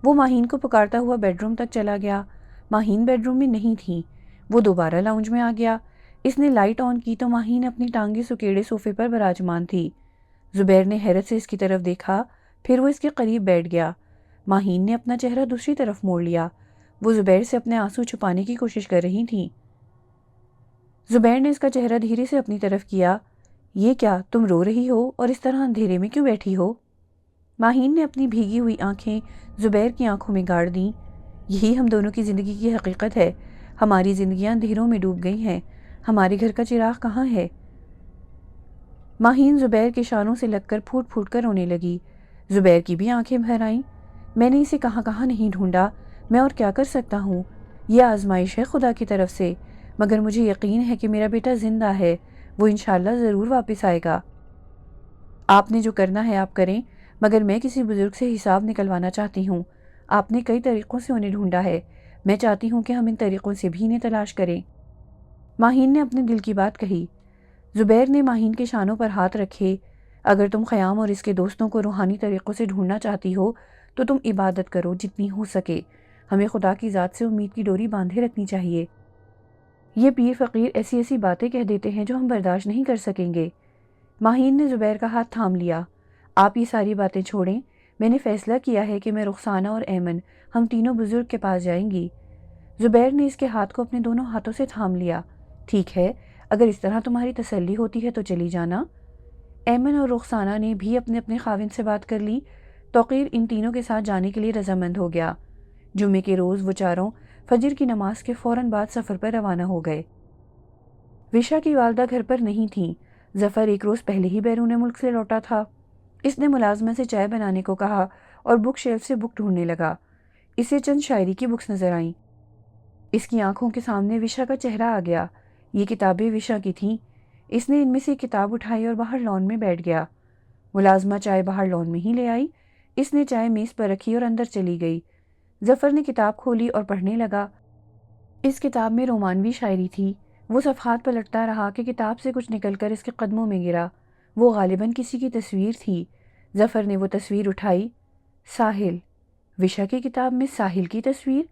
وہ ماہین کو پکارتا ہوا بیڈ روم تک چلا گیا۔ ماہین بیڈ روم میں نہیں تھی۔ وہ دوبارہ لاؤنج میں آ گیا۔ اس نے لائٹ آن کی تو ماہین اپنی ٹانگیں سکیڑے صوفے پر براجمان تھی۔ زبیر نے حیرت سے اس کی طرف دیکھا، پھر وہ اس کے قریب بیٹھ گیا۔ ماہین نے اپنا چہرہ دوسری طرف موڑ لیا۔ وہ زبیر سے اپنے آنسو چھپانے کی کوشش کر رہی تھیں۔ زبیر نے اس کا چہرہ دھیرے سے اپنی طرف کیا۔ یہ کیا، تم رو رہی ہو اور اس طرح اندھیرے میں کیوں بیٹھی ہو؟ ماہین نے اپنی بھیگی ہوئی آنکھیں زبیر کی آنکھوں میں گاڑ دیں۔ یہی ہم دونوں کی زندگی کی حقیقت ہے۔ ہماری زندگیاں اندھیروں میں ڈوب گئی ہیں۔ ہمارے گھر کا چراغ کہاں ہے؟ ماہین زبیر کے شانوں سے لگ کر پھوٹ پھوٹ کر رونے لگی۔ زبیر کی بھی آنکھیں بھر آئیں۔ میں نے اسے کہاں کہاں نہیں ڈھونڈا، میں اور کیا کر سکتا ہوں؟ یہ آزمائش ہے خدا کی طرف سے، مگر مجھے یقین ہے کہ میرا بیٹا زندہ ہے، وہ انشاءاللہ ضرور واپس آئے گا۔ آپ نے جو کرنا ہے آپ کریں، مگر میں کسی بزرگ سے حساب نکلوانا چاہتی ہوں۔ آپ نے کئی طریقوں سے انہیں ڈھونڈا ہے، میں چاہتی ہوں کہ ہم ان طریقوں سے بھی انہیں تلاش کریں۔ ماہین نے اپنے دل کی بات کہی۔ زبیر نے ماہین کے شانوں پر ہاتھ رکھے۔ اگر تم خیام اور اس کے دوستوں کو روحانی طریقوں سے ڈھونڈنا چاہتی ہو تو تم عبادت کرو جتنی ہو سکے۔ ہمیں خدا کی ذات سے امید کی ڈوری باندھے رکھنی چاہیے۔ یہ پیر فقیر ایسی ایسی باتیں کہہ دیتے ہیں جو ہم برداشت نہیں کر سکیں گے۔ ماہین نے زبیر کا ہاتھ تھام لیا۔ آپ یہ ساری باتیں چھوڑیں، میں نے فیصلہ کیا ہے کہ میں، رخسانہ اور ایمن، ہم تینوں بزرگ کے پاس جائیں گی۔ زبیر نے اس کے ہاتھ کو اپنے دونوں ہاتھوں سے تھام لیا۔ ٹھیک ہے، اگر اس طرح تمہاری تسلی ہوتی ہے تو چلی جانا۔ ایمن اور رخسانہ نے بھی اپنے اپنے خاوند سے بات کر لی۔ توقیر ان تینوں کے ساتھ جانے کے لیے رضامند ہو گیا۔ جمعے کے روز وہ چاروں فجر کی نماز کے فوراً بعد سفر پر روانہ ہو گئے۔ وشا کی والدہ گھر پر نہیں تھیں۔ ظفر ایک روز پہلے ہی بیرون ملک سے لوٹا تھا۔ اس نے ملازمہ سے چائے بنانے کو کہا اور بک شیلف سے بک ڈھونڈنے لگا۔ اسے چند شاعری کی بکس نظر آئیں۔ اس کی آنکھوں کے سامنے وشا کا چہرہ آ گیا۔ یہ کتابیں وشا کی تھیں۔ اس نے ان میں سے ایک کتاب اٹھائی اور باہر لان میں بیٹھ گیا۔ ملازمہ چائے باہر لان میں ہی لے آئی۔ اس نے چائے میز پر رکھی اور اندر چلی گئی۔ ظفر نے کتاب کھولی اور پڑھنے لگا۔ اس کتاب میں رومانوی شاعری تھی۔ وہ صفحات پلٹتا رہا کہ کتاب سے کچھ نکل کر اس کے قدموں میں گرا۔ وہ غالباً کسی کی تصویر تھی۔ ظفر نے وہ تصویر اٹھائی۔ ساحل۔ وشا کی کتاب میں ساحل کی تصویر؟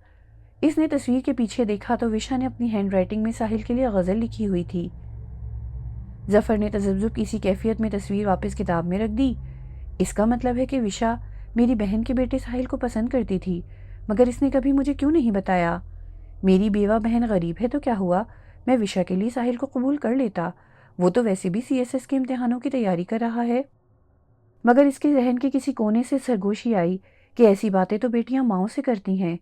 اس نے تصویر کے پیچھے دیکھا تو وشا نے اپنی ہینڈ رائٹنگ میں ساحل کے لیے غزل لکھی ہوئی تھی۔ ظفر نے تذبذب کی اسی کیفیت میں تصویر واپس کتاب میں رکھ دی۔ اس کا مطلب ہے کہ وشا میری بہن کے بیٹے ساحل کو پسند کرتی تھی، مگر اس نے کبھی مجھے کیوں نہیں بتایا؟ میری بیوہ بہن غریب ہے تو کیا ہوا؟ میں وشا کے لیے ساحل کو قبول کر لیتا۔ وہ تو ویسے بھی CSS کے امتحانوں کی تیاری کر رہا ہے۔ مگر اس کے ذہن کے کسی کونے سے سرگوشی آئی کہ ایسی باتیں تو بیٹیاں ماؤں سے کرتی ہیں۔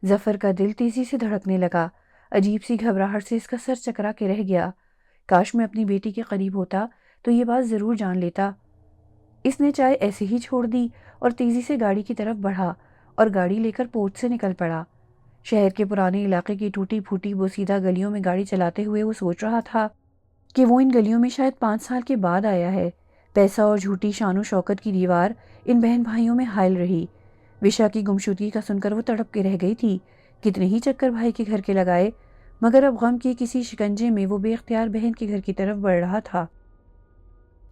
ظفر کا دل تیزی سے دھڑکنے لگا۔ عجیب سی گھبراہٹ سے اس کا سر چکرا کے رہ گیا۔ کاش میں اپنی بیٹی کے قریب ہوتا تو یہ بات ضرور جان لیتا۔ اس نے چائے ایسے ہی چھوڑ دی اور تیزی سے گاڑی کی طرف بڑھا اور گاڑی لے کر پورٹ سے نکل پڑا۔ شہر کے پرانے علاقے کی ٹوٹی پھوٹی بوسیدہ گلیوں میں گاڑی چلاتے ہوئے وہ سوچ رہا تھا کہ وہ ان گلیوں میں شاید 5 سال کے بعد آیا ہے۔ پیسہ اور جھوٹی شان و شوکت کی دیوار ان بہن بھائیوں میں حائل رہی۔ وشا کی گمشدگی کا سن کر وہ تڑپ کے رہ گئی تھی۔ کتنے ہی چکر بھائی کے گھر کے لگائے، مگر اب غم کے کسی شکنجے میں وہ بے اختیار بہن کے گھر کی طرف بڑھ رہا تھا۔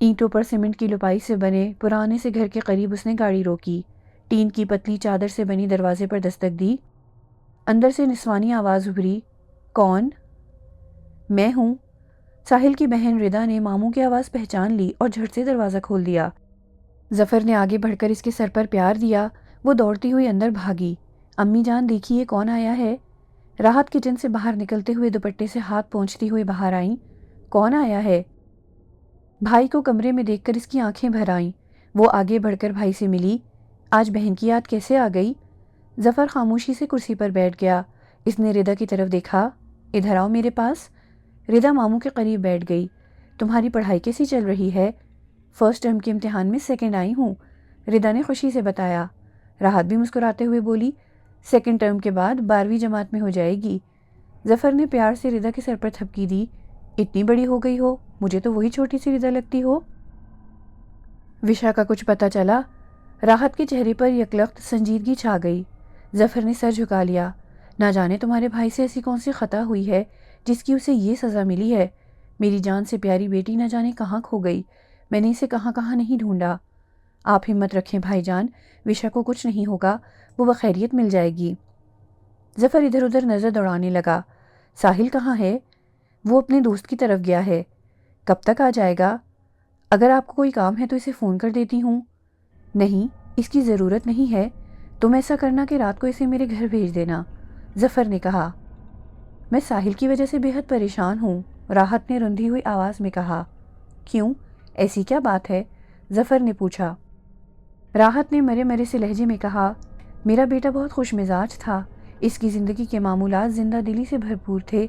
اینٹوں پر سیمنٹ کی لپائی سے بنے پرانے سے گھر کے قریب اس نے گاڑی روکی۔ ٹین کی پتلی چادر سے بنی دروازے پر دستک دی۔ اندر سے نسوانی آواز ابھری، کون؟ میں ہوں۔ ساحل کی بہن ردا نے ماموں کی آواز پہچان لی اور جھٹ سے دروازہ کھول دیا۔ ظفر نے آگے بڑھ کر اس کے سر پر پیار دیا۔ وہ دوڑتی ہوئی اندر بھاگی۔ امی جان دیکھیے کون آیا ہے؟ راحت کچن سے باہر نکلتے ہوئے دوپٹے سے ہاتھ پونچھتی ہوئی باہر آئیں۔ کون آیا ہے؟ بھائی کو کمرے میں دیکھ کر اس کی آنکھیں بھر آئیں۔ وہ آگے بڑھ کر بھائی سے ملی۔ آج بہن کی یاد کیسے آ گئی؟ ظفر خاموشی سے کرسی پر بیٹھ گیا۔ اس نے ردا کی طرف دیکھا۔ ادھر آؤ میرے پاس۔ ردا ماموں کے قریب بیٹھ گئی۔ تمہاری پڑھائی کیسی چل رہی ہے؟ فرسٹ ٹرم کے امتحان میں سیکنڈ آئی ہوں، ردا نے خوشی سے بتایا۔ راحت بھی مسکراتے ہوئے بولی، سیکنڈ ٹرم کے بعد 12ویں جماعت میں ہو جائے گی۔ ظفر نے پیار سے ردا کے سر پر تھپکی دی۔ اتنی بڑی ہو گئی ہو، مجھے تو وہی چھوٹی سی ردا لگتی ہو۔ وشا کا کچھ پتہ چلا؟ راحت کے چہرے پر یکلخت سنجیدگی چھا گئی۔ ظفر نے سر جھکا لیا۔ نہ جانے تمہارے بھائی سے ایسی کون سی خطا ہوئی ہے جس کی اسے یہ سزا ملی ہے۔ میری جان سے پیاری بیٹی نہ جانے کہاں کھو گئی۔ میں نے اسے کہاں کہاں نہیں ڈھونڈا۔ آپ ہمت رکھیں بھائی جان، وشا کو کچھ نہیں ہوگا، وہ بخیریت مل جائے گی۔ ظفر ادھر ادھر نظر دوڑانے لگا۔ ساحل کہاں ہے؟ وہ اپنے دوست کی طرف گیا ہے۔ کب تک آ جائے گا؟ اگر آپ کو کوئی کام ہے تو اسے فون کر دیتی ہوں۔ نہیں، اس کی ضرورت نہیں ہے۔ تم ایسا کرنا کہ رات کو اسے میرے گھر بھیج دینا، ظفر نے کہا۔ میں ساحل کی وجہ سے بے حد پریشان ہوں، راحت نے رندھی ہوئی آواز میں کہا۔ کیوں؟ ایسی کیا بات ہے؟ ظفر نے پوچھا۔ راحت نے مرے مرے سے لہجے میں کہا، میرا بیٹا بہت خوش مزاج تھا، اس کی زندگی کے معمولات زندہ دلی سے بھرپور تھے،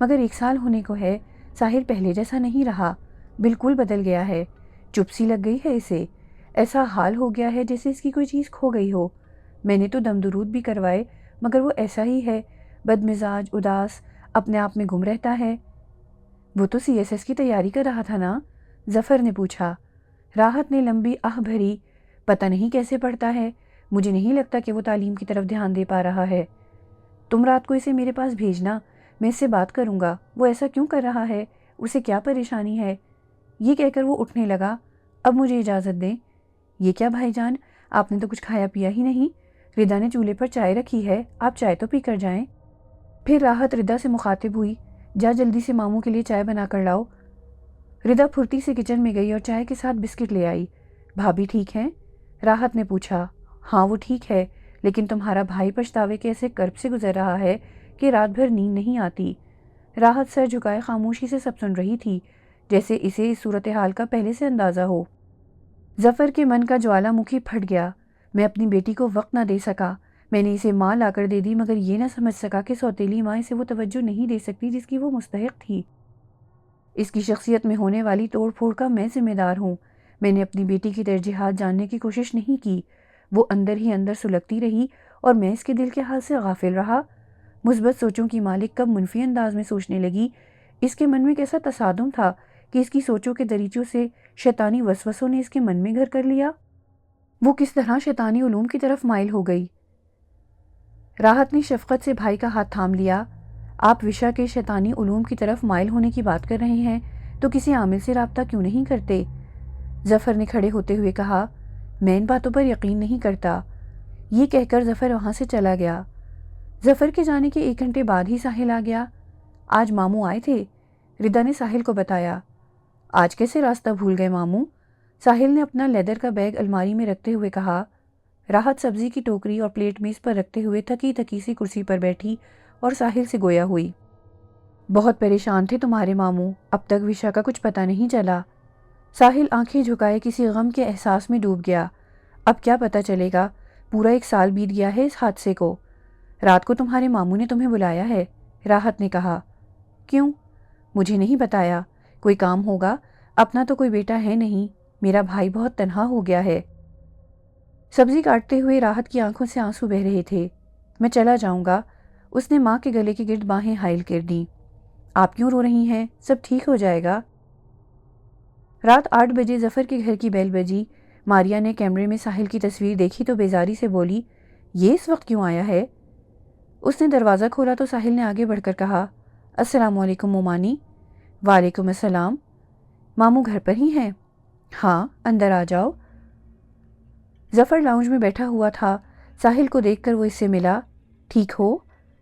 مگر 1 سال ہونے کو ہے، ساحل پہلے جیسا نہیں رہا، بالکل بدل گیا ہے، چپ سی لگ گئی ہے اسے، ایسا حال ہو گیا ہے جیسے اس کی کوئی چیز کھو گئی ہو۔ میں نے تو دم درود بھی کروائے، مگر وہ ایسا ہی ہے، بد مزاج، اداس، اپنے آپ میں گم رہتا ہے۔ وہ تو CSS کی تیاری کر رہا تھا نا؟ ظفر نے پوچھا۔ راحت نے لمبی آہ بھری، پتہ نہیں کیسے پڑھتا ہے، مجھے نہیں لگتا کہ وہ تعلیم کی طرف دھیان دے پا رہا ہے۔ تم رات کو اسے میرے پاس بھیجنا، میں اس سے بات کروں گا، وہ ایسا کیوں کر رہا ہے، اسے کیا پریشانی ہے۔ یہ کہہ کر وہ اٹھنے لگا۔ اب مجھے اجازت دیں۔ یہ کیا بھائی جان، آپ نے تو کچھ کھایا پیا ہی نہیں، ردا نے چولہے پر چائے رکھی ہے، آپ چائے تو پی کر جائیں۔ پھر راحت ردا سے مخاطب ہوئی، جا جلدی سے ماموں کے لیے چائے بنا کر لاؤ۔ ردا پھرتی سے کچن میں گئی اور چائے کے ساتھ بسکٹ لے آئی۔ بھابھی ٹھیک ہیں؟ راحت نے پوچھا۔ ہاں وہ ٹھیک ہے، لیکن تمہارا بھائی پچھتاوے کے ایسے کرب سے گزر رہا ہے کہ رات بھر نیند نہیں آتی۔ راحت سر جھکائے خاموشی سے سب سن رہی تھی، جیسے اسے اس صورتحال کا پہلے سے اندازہ ہو۔ ظفر کے من کا جوالا مکھی پھٹ گیا۔ میں اپنی بیٹی کو وقت نہ دے سکا، میں نے اسے ماں لا کر دے دی، مگر یہ نہ سمجھ سکا کہ سوتیلی ماں اسے وہ توجہ نہیں دے سکتی جس کی وہ مستحق تھی۔ اس کی شخصیت میں ہونے والی توڑ پھوڑ کا میں ذمہ دار ہوں۔ میں نے اپنی بیٹی کی ترجیحات جاننے کی کوشش نہیں کی، وہ اندر ہی اندر سلگتی رہی اور میں اس کے دل کے حال سے غافل رہا۔ مثبت سوچوں کی مالک کب منفی انداز میں سوچنے لگی، اس کے من میں کیسا تصادم تھا کہ اس کی سوچوں کے دریچوں سے شیطانی وسوسوں نے اس کے من میں گھر کر لیا۔ وہ کس طرح شیطانی علوم کی طرف مائل ہو گئی۔ راحت نے شفقت سے بھائی کا ہاتھ تھام لیا۔ آپ وشا کے شیطانی علوم کی طرف مائل ہونے کی بات کر رہے ہیں تو کسی عامل سے رابطہ کیوں نہیں کرتے؟ ظفر نے کھڑے ہوتے ہوئے کہا، میں ان باتوں پر یقین نہیں کرتا۔ یہ کہہ کر ظفر وہاں سے چلا گیا۔ ظفر کے جانے کے 1 گھنٹے بعد ہی ساحل آ گیا۔ آج ماموں آئے تھے، ردا نے ساحل کو بتایا۔ آج کیسے راستہ بھول گئے ماموں؟ ساحل نے اپنا لیدر کا بیگ الماری میں رکھتے ہوئے کہا۔ راحت سبزی کی ٹوکری اور پلیٹ میز پر رکھتے ہوئے تھکی تھکی سی کرسی پر بیٹھی اور ساحل سے گویا ہوئی۔ بہت پریشان تھے تمہارے ماموں، اب تک وشا کا کچھ پتہ نہیں چلا۔ ساحل آنکھیں جھکائے کسی غم کے احساس میں ڈوب گیا۔ اب کیا پتہ چلے گا؟ پورا 1 سال بیت گیا ہے اس حادثے کو۔ رات کو تمہارے ماموں نے تمہیں بلایا ہے، راحت نے کہا۔ کیوں؟ مجھے نہیں بتایا۔ کوئی کام ہوگا، اپنا تو کوئی بیٹا ہے نہیں، میرا بھائی بہت تنہا ہو گیا ہے۔ سبزی کاٹتے ہوئے راحت کی آنکھوں سے آنسو بہہ رہے تھے۔ میں چلا جاؤں گا، اس نے ماں کے گلے کے گرد باہیں حائل کر دیں۔ آپ کیوں رو رہی ہیں؟ سب ٹھیک ہو جائے گا۔ رات 8 بجے ظفر کے گھر کی بیل بجی۔ ماریا نے کیمرے میں ساحل کی تصویر دیکھی تو بیزاری سے بولی، یہ اس وقت کیوں آیا ہے؟ اس نے دروازہ کھولا تو ساحل نے آگے بڑھ کر کہا، السلام علیکم مومانی۔ وعلیکم السلام۔ ماموں گھر پر ہی ہیں؟ ہاں، اندر آ جاؤ۔ ظفر لاؤنج میں بیٹھا ہوا تھا۔ ساحل کو دیکھ کر وہ اس سے ملا۔ ٹھیک ہو؟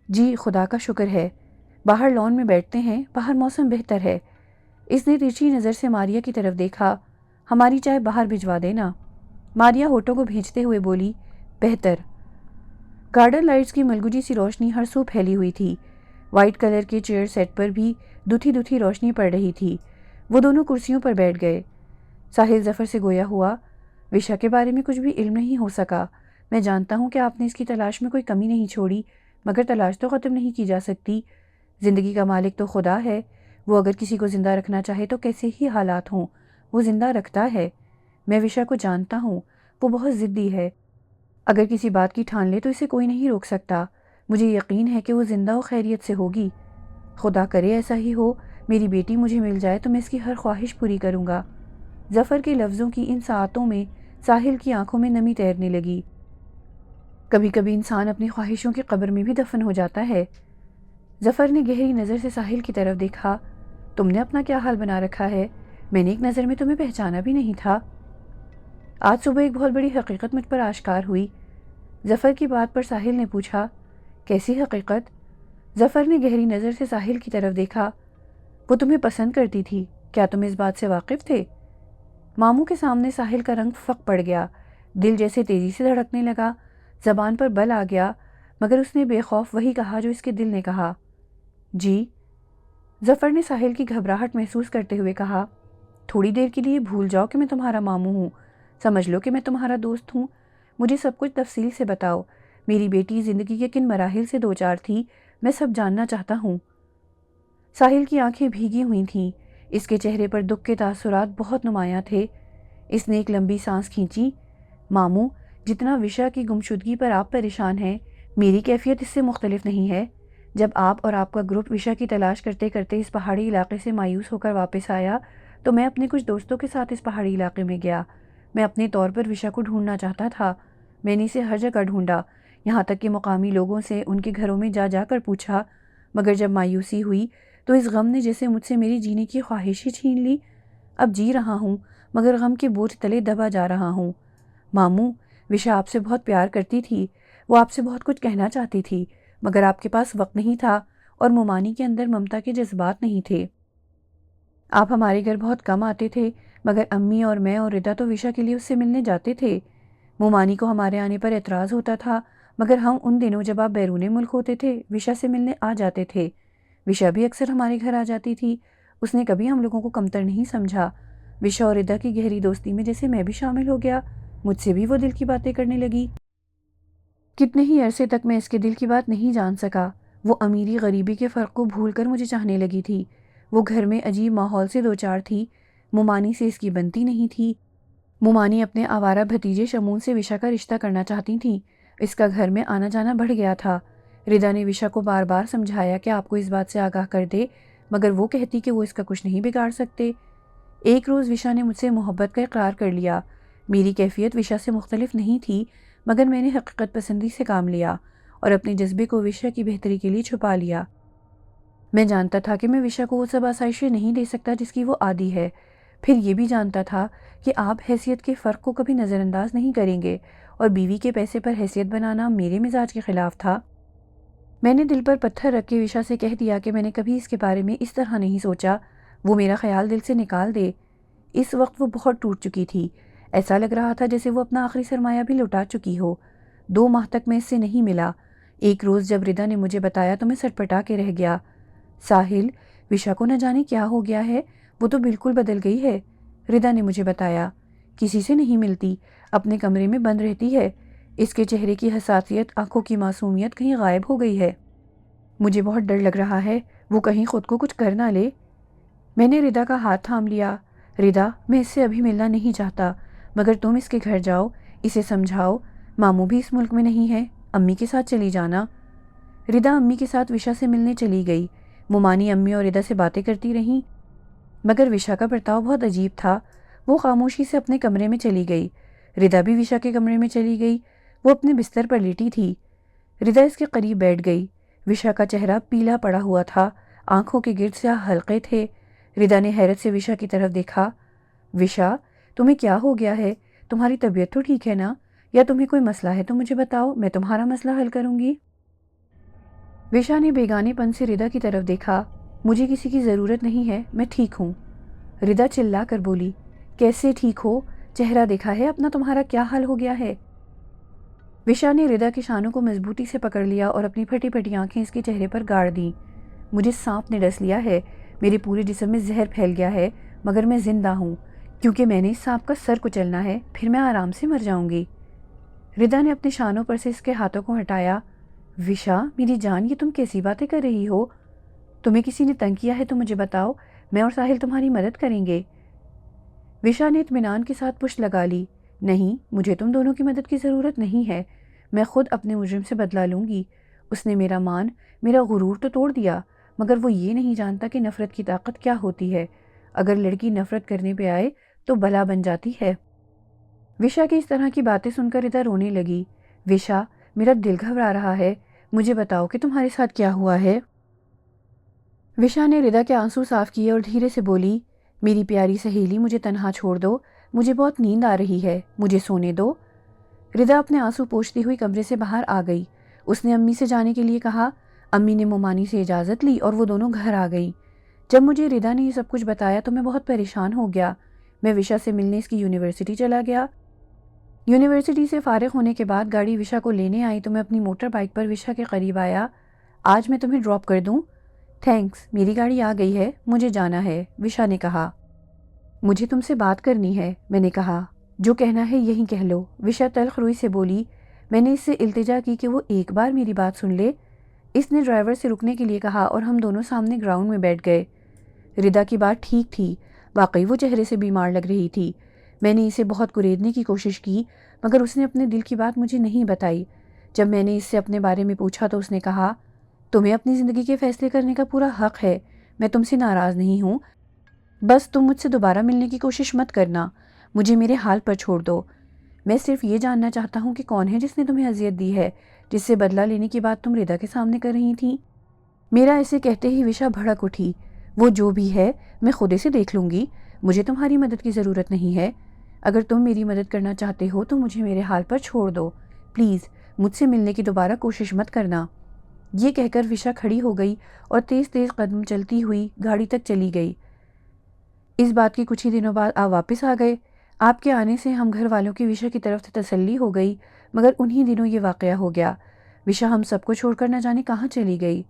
جی خدا کا شکر ہے۔ باہر لان میں بیٹھتے ہیں، باہر موسم بہتر ہے۔ اس نے ترچھی نظر سے ماریا کی طرف دیکھا۔ ہماری چائے باہر بھجوا دینا۔ ماریا ہونٹوں کو بھینچتے ہوئے بولی، بہتر۔ گارڈن لائٹس کی ملگجی سی روشنی ہر سو پھیلی ہوئی تھی۔ وائٹ کلر کے چیئر سیٹ پر بھی دُتھی دُتھی روشنی پڑ رہی تھی۔ وہ دونوں کرسیوں پر بیٹھ گئے۔ ساحل ظفر سے گویا ہوا، وشا کے بارے میں کچھ بھی علم نہیں ہو سکا۔ میں جانتا ہوں کہ آپ نے اس کی تلاش میں کوئی کمی نہیں چھوڑی، مگر تلاش تو ختم نہیں کی جا سکتی۔ زندگی کا مالک تو خدا ہے، وہ اگر کسی کو زندہ رکھنا چاہے تو کیسے ہی حالات ہوں، وہ زندہ رکھتا ہے۔ میں وشا کو جانتا ہوں، وہ بہت ضدی ہے۔ اگر کسی بات کی ٹھان لے تو اسے کوئی نہیں روک سکتا۔ مجھے یقین ہے کہ وہ زندہ و خیریت سے ہوگی۔ خدا کرے ایسا ہی ہو، میری بیٹی مجھے مل جائے تو میں اس کی ہر خواہش پوری کروں گا۔ ظفر کے لفظوں کی ان ساعتوں میں ساحل کی آنکھوں میں نمی تیرنے لگی۔ کبھی کبھی انسان اپنی خواہشوں کی قبر میں بھی دفن ہو جاتا ہے۔ ظفر نے گہری نظر سے ساحل کی طرف دیکھا۔ تم نے اپنا کیا حال بنا رکھا ہے؟ میں نے ایک نظر میں تمہیں پہچانا بھی نہیں تھا۔ آج صبح ایک بہت بڑی حقیقت مجھ پر آشکار ہوئی۔ ظفر کی بات پر ساحل نے پوچھا، کیسی حقیقت؟ ظفر نے گہری نظر سے ساحل کی طرف دیکھا۔ وہ تمہیں پسند کرتی تھی، کیا تم اس بات سے واقف تھے؟ ماموں کے سامنے ساحل کا رنگ فک پڑ گیا، دل جیسے تیزی سے دھڑکنے لگا، زبان پر بل آ گیا، مگر اس نے بے خوف وہی کہا جو اس کے دل نے کہا۔ جی؟ ظفر نے ساحل کی گھبراہٹ محسوس کرتے ہوئے کہا، تھوڑی دیر کے لیے بھول جاؤ کہ میں تمہارا ماموں ہوں، سمجھ لو کہ میں تمہارا دوست ہوں، مجھے سب کچھ تفصیل سے بتاؤ، میری بیٹی زندگی کے کن مراحل سے دوچار تھی، میں سب جاننا چاہتا ہوں۔ ساحل کی آنکھیں بھیگی ہوئی تھیں، اس کے چہرے پر دکھ کے تاثرات بہت نمایاں تھے۔ اس نے ایک لمبی سانس کھینچی۔ ماموں، جتنا وشا کی گمشدگی پر آپ پریشان ہیں، میری کیفیت اس سے مختلف نہیں ہے۔ جب آپ اور آپ کا گروپ وشا کی تلاش کرتے کرتے اس پہاڑی علاقے سے مایوس ہو کر واپس آیا تو میں اپنے کچھ دوستوں کے ساتھ اس پہاڑی علاقے میں گیا۔ میں اپنے طور پر وشا کو ڈھونڈنا چاہتا تھا۔ میں نے اسے ہر جگہ ڈھونڈا، یہاں تک کہ مقامی لوگوں سے ان کے گھروں میں جا جا کر پوچھا، مگر جب مایوسی ہوئی تو اس غم نے جیسے مجھ سے میری جینے کی خواہش ہی چھین لی۔ اب جی رہا ہوں مگر غم کے بوجھ تلے دبا جا رہا ہوں۔ ماموں، وشا آپ سے بہت پیار کرتی تھی، وہ آپ سے بہت کچھ کہنا چاہتی تھی، مگر آپ کے پاس وقت نہیں تھا اور مومانی کے اندر ممتا کے جذبات نہیں تھے۔ آپ ہمارے گھر بہت کم آتے تھے، مگر امی اور میں اور ردا تو وشا کے لیے اس سے ملنے جاتے تھے۔ مومانی کو ہمارے آنے پر اعتراض ہوتا تھا، مگر ہم ان دنوں جب آپ بیرون ملک ہوتے تھے وشا سے ملنے آ جاتے تھے۔ وشا بھی اکثر ہمارے گھر آ جاتی تھی، اس نے کبھی ہم لوگوں کو کمتر نہیں سمجھا۔ وشا اور ردا کی گہری دوستی میں جیسے میں بھی شامل ہو گیا، مجھ سے بھی وہ دل کی باتیں کرنے لگی۔ کتنے ہی عرصے تک میں اس کے دل کی بات نہیں جان سکا۔ وہ امیری غریبی کے فرق کو بھول کر مجھے چاہنے لگی تھی۔ وہ گھر میں عجیب ماحول سے دوچار تھی، مومانی سے اس کی بنتی نہیں تھی۔ مومانی اپنے آوارہ بھتیجے شمون سے وشا کا رشتہ کرنا چاہتی تھیں۔ اس کا گھر میں آنا جانا بڑھ گیا تھا۔ ردا نے وشا کو بار بار سمجھایا کہ آپ کو اس بات سے آگاہ کر دے، مگر وہ کہتی کہ وہ اس کا کچھ نہیں بگاڑ سکتے۔ ایک روز وشا نے مجھ سے محبت کا اقرار کر لیا۔ میری کیفیت وشا سے مختلف نہیں تھی، مگر میں نے حقیقت پسندی سے کام لیا اور اپنے جذبے کو وشا کی بہتری کے لیے چھپا لیا۔ میں جانتا تھا کہ میں وشا کو وہ سب آسائشیں نہیں دے سکتا جس کی وہ عادی ہے، پھر یہ بھی جانتا تھا کہ آپ حیثیت کے فرق کو کبھی نظر انداز نہیں کریں گے، اور بیوی کے پیسے پر حیثیت بنانا میرے مزاج کے خلاف تھا۔ میں نے دل پر پتھر رکھ کے وشا سے کہہ دیا کہ میں نے کبھی اس کے بارے میں اس طرح نہیں سوچا، وہ میرا خیال دل سے نکال دے۔ اس وقت وہ بہت ٹوٹ چکی تھی، ایسا لگ رہا تھا جیسے وہ اپنا آخری سرمایہ بھی لوٹا چکی ہو۔ 2 ماہ تک میں اس سے نہیں ملا۔ ایک روز جب ردا نے مجھے بتایا تو میں سٹپٹا کے رہ گیا۔ ساحل، وشا کو نہ جانے کیا ہو گیا ہے، وہ تو بالکل بدل گئی ہے۔ ردا نے مجھے بتایا، کسی سے نہیں ملتی، اپنے کمرے میں بند رہتی ہے، اس کے چہرے کی حساسیت، آنکھوں کی معصومیت کہیں غائب ہو گئی ہے۔ مجھے بہت ڈر لگ رہا ہے وہ کہیں خود کو کچھ کر نہ لے۔ میں نے ردا کا ہاتھ تھام لیا۔ ردا، میں اس سے ابھی ملنا نہیں چاہتا، مگر تم اس کے گھر جاؤ، اسے سمجھاؤ، ماموں بھی اس ملک میں نہیں ہے، امی کے ساتھ چلی جانا۔ ردا امی کے ساتھ وشا سے ملنے چلی گئی۔ مومانی امی اور ردا سے باتیں کرتی رہیں، مگر وشا کا برتاؤ بہت عجیب تھا۔ وہ خاموشی سے اپنے کمرے میں چلی گئی۔ ردا بھی وشا کے کمرے میں چلی گئی۔ وہ اپنے بستر پر لیٹی تھی۔ ردا اس کے قریب بیٹھ گئی۔ وشا کا چہرہ پیلا پڑا ہوا تھا، آنکھوں کے گرد سیاہ حلقے تھے۔ ردا نے حیرت سے وشا کی طرف دیکھا۔ وشا، تمہیں کیا ہو گیا ہے؟ تمہاری طبیعت تو ٹھیک ہے نا؟ یا تمہیں کوئی مسئلہ ہے تو مجھے بتاؤ، میں تمہارا مسئلہ حل کروں گی۔ وشا نے بیگانے پن سے ردا کی طرف دیکھا۔ مجھے کسی کی ضرورت نہیں ہے، میں ٹھیک ہوں۔ ردا چلا کر بولی، کیسے ٹھیک ہو؟ چہرہ دیکھا ہے اپنا، تمہارا کیا حال ہو گیا ہے؟ وشا نے ردا کے شانوں کو مضبوطی سے پکڑ لیا اور اپنی پھٹی پھٹی آنکھیں اس کے چہرے پر گاڑ دیں۔ مجھے سانپ نے ڈس لیا ہے، میرے پورے جسم میں زہر پھیل گیا ہے، مگر میں زندہ ہوں، کیونکہ میں نے اس سانپ کا سر کچلنا ہے، پھر میں آرام سے مر جاؤں گی۔ ردا نے اپنے شانوں پر سے اس کے ہاتھوں کو ہٹایا۔ وشا، میری جان، یہ تم کیسی باتیں کر رہی ہو؟ تمہیں کسی نے تنگ کیا ہے تو مجھے بتاؤ، میں اور ساحل تمہاری مدد کریں گے۔ وشا نے اطمینان کے ساتھ پشت لگا لی۔ نہیں، مجھے تم دونوں کی مدد کی ضرورت نہیں ہے، میں خود اپنے مجرم سے بدلہ لوں گی۔ اس نے میرا مان، میرا غرور تو توڑ دیا، مگر وہ یہ نہیں جانتا کہ نفرت کی طاقت کیا ہوتی ہے۔ اگر لڑکی نفرت کرنے پہ آئے تو بلا بن جاتی ہے۔ وشا کی اس طرح کی باتیں سن کر ردا رونے لگی۔ وشا، میرا دل گھبرا رہا ہے، مجھے بتاؤ کہ تمہارے ساتھ کیا ہوا ہے۔ وشا نے ردا کے آنسو صاف کیے اور دھیرے سے بولی، میری پیاری سہیلی، مجھے تنہا چھوڑ دو، مجھے بہت نیند آ رہی ہے، مجھے سونے دو۔ ردا اپنے آنسو پوچھتی ہوئی کمرے سے باہر آ گئی۔ اس نے امی سے جانے کے لیے کہا۔ امی نے مومانی سے اجازت لی اور وہ دونوں گھر آ گئیں۔ جب مجھے ردا نے یہ سب کچھ بتایا تو میں بہت پریشان ہو گیا۔ میں وشا سے ملنے اس کی یونیورسٹی چلا گیا۔ یونیورسٹی سے فارغ ہونے کے بعد گاڑی وشا کو لینے آئی تو میں اپنی موٹر بائیک پر وشا کے قریب آیا۔ آج میں تمہیں ڈراپ کر دوں؟ تھینکس، میری گاڑی آ گئی ہے، مجھے جانا ہے، وشا نے کہا۔ مجھے تم سے بات کرنی ہے، میں نے کہا۔ جو کہنا ہے یہیں کہہ لو، وشا تلخ روئی سے بولی۔ میں نے اس سے التجا کی کہ وہ ایک بار میری بات سن لے۔ اس نے ڈرائیور سے رکنے کے لیے کہا اور ہم دونوں سامنے گراؤنڈ میں بیٹھ گئے۔ ردا کی بات ٹھیک تھی، واقعی وہ چہرے سے بیمار لگ رہی تھی۔ میں نے اسے بہت کریدنے کی کوشش کی، مگر اس نے اپنے دل کی بات مجھے نہیں بتائی۔ جب میں نے اس سے اپنے بارے میں پوچھا تو اس نے کہا، تمہیں اپنی زندگی کے فیصلے کرنے کا پورا حق ہے، میں تم سے ناراض نہیں ہوں، بس تم مجھ سے دوبارہ ملنے کی کوشش مت کرنا، مجھے میرے حال پر چھوڑ دو۔ میں صرف یہ جاننا چاہتا ہوں کہ کون ہے جس نے تمہیں اذیت دی ہے، جس سے بدلہ لینے کی بات تم ردا کے سامنے کر رہی تھی۔ میرا ایسے کہتے ہی وشا بھڑک اٹھی۔ وہ جو بھی ہے میں خود اسے دیکھ لوں گی، مجھے تمہاری مدد کی ضرورت نہیں ہے۔ اگر تم میری مدد کرنا چاہتے ہو تو مجھے میرے حال پر چھوڑ دو، پلیز مجھ سے ملنے کی دوبارہ کوشش مت کرنا۔ یہ کہہ کر وشا کھڑی ہو گئی اور تیز تیز قدم چلتی ہوئی گاڑی تک چلی گئی۔ اس بات کے کچھ ہی دنوں بعد آپ واپس آ گئے۔ آپ کے آنے سے ہم گھر والوں کی وشا کی طرف سے تسلی ہو گئی، مگر انہی دنوں یہ واقعہ ہو گیا۔ وشا ہم سب کو چھوڑ کر نہ جانے کہاں چلی گئی۔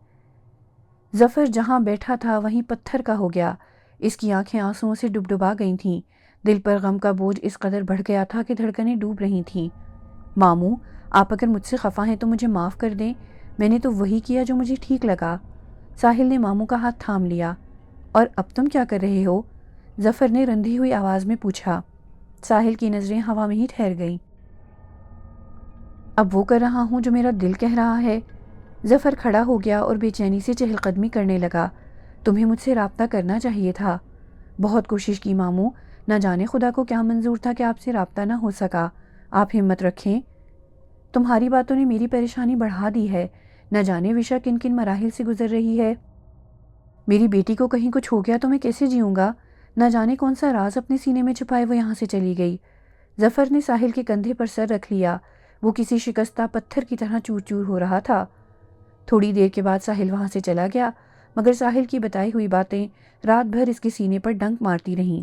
ظفر جہاں بیٹھا تھا وہیں پتھر کا ہو گیا۔ اس کی آنکھیں آنسوؤں سے ڈبڈبا گئی تھیں۔ دل پر غم کا بوجھ اس قدر بڑھ گیا تھا کہ دھڑکنیں ڈوب رہی تھیں۔ ماموں، آپ اگر مجھ سے خفا ہیں تو مجھے معاف کر دیں، میں نے تو وہی کیا جو مجھے ٹھیک لگا۔ ساحل نے ماموں کا ہاتھ تھام لیا۔ اور اب تم کیا کر رہے ہو؟ ظفر نے رندھی ہوئی آواز میں پوچھا۔ ساحل کی نظریں ہوا میں ہی ٹھہر گئیں۔ اب وہ کر رہا ہوں جو میرا دل کہہ رہا ہے۔ ظفر کھڑا ہو گیا اور بے چینی سے چہل قدمی کرنے لگا۔ تمہیں مجھ سے رابطہ کرنا چاہیے تھا۔ بہت کوشش کی ماموں، نہ جانے خدا کو کیا منظور تھا کہ آپ سے رابطہ نہ ہو سکا۔ آپ ہمت رکھیں۔ تمہاری باتوں نے میری پریشانی بڑھا دی ہے۔ نہ جانے وشا کن کن مراحل سے گزر رہی ہے۔ میری بیٹی کو کہیں کچھ ہو گیا تو میں کیسے جیوں گا؟ نہ جانے کون سا راز اپنے سینے میں چھپائے وہ یہاں سے چلی گئی۔ ظفر نے ساحل کے کندھے پر سر رکھ لیا۔ وہ کسی شکستہ پتھر کی طرح چور چور ہو رہا تھا۔ تھوڑی دیر کے بعد ساحل وہاں سے چلا گیا، مگر ساحل کی بتائی ہوئی باتیں رات بھر اس کے سینے پر ڈنک مارتی رہیں۔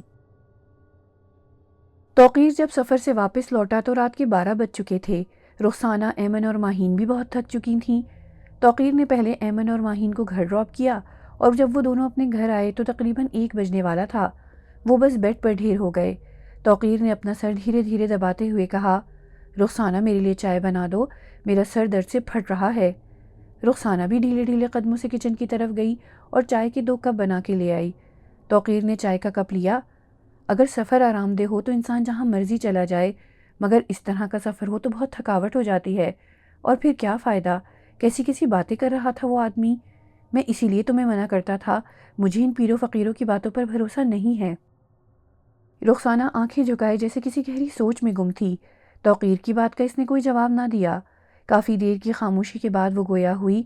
توقیر جب سفر سے واپس لوٹا تو رات کے 12 بج چکے تھے۔ رخسانہ، ایمن اور ماہین بھی بہت تھک چکی تھیں۔ توقیر نے پہلے ایمن اور ماہین کو گھر ڈراپ کیا، اور جب وہ دونوں اپنے گھر آئے تو تقریباً 1 بجنے والا تھا۔ وہ بس بیڈ پر ڈھیر ہو گئے۔ توقیر نے اپنا سر دھیرے دھیرے دباتے ہوئے کہا، رخسانہ میرے لیے چائے بنا دو، میرا سر درد سے پھٹ رہا ہے۔ رخسانہ بھی ڈھیلے ڈھیلے قدموں سے کچن کی طرف گئی اور چائے کے 2 کپ بنا کے لے آئی۔ توقیر نے چائے کا کپ لیا۔ اگر سفر آرام دہ ہو تو انسان جہاں مرضی چلا جائے، مگر اس طرح کا سفر ہو تو بہت تھکاوٹ ہو جاتی ہے، اور پھر کیا فائدہ؟ کیسی کیسی باتیں کر رہا تھا وہ آدمی۔ میں اسی لیے تمہیں منع کرتا تھا، مجھے ان پیروں فقیروں کی باتوں پر بھروسہ نہیں ہے۔ رخسانہ آنکھیں جھکائے جیسے کسی گہری سوچ میں گم تھی۔ توقیر کی بات کا اس نے کوئی جواب نہ دیا۔ کافی دیر کی خاموشی کے بعد وہ گویا ہوئی،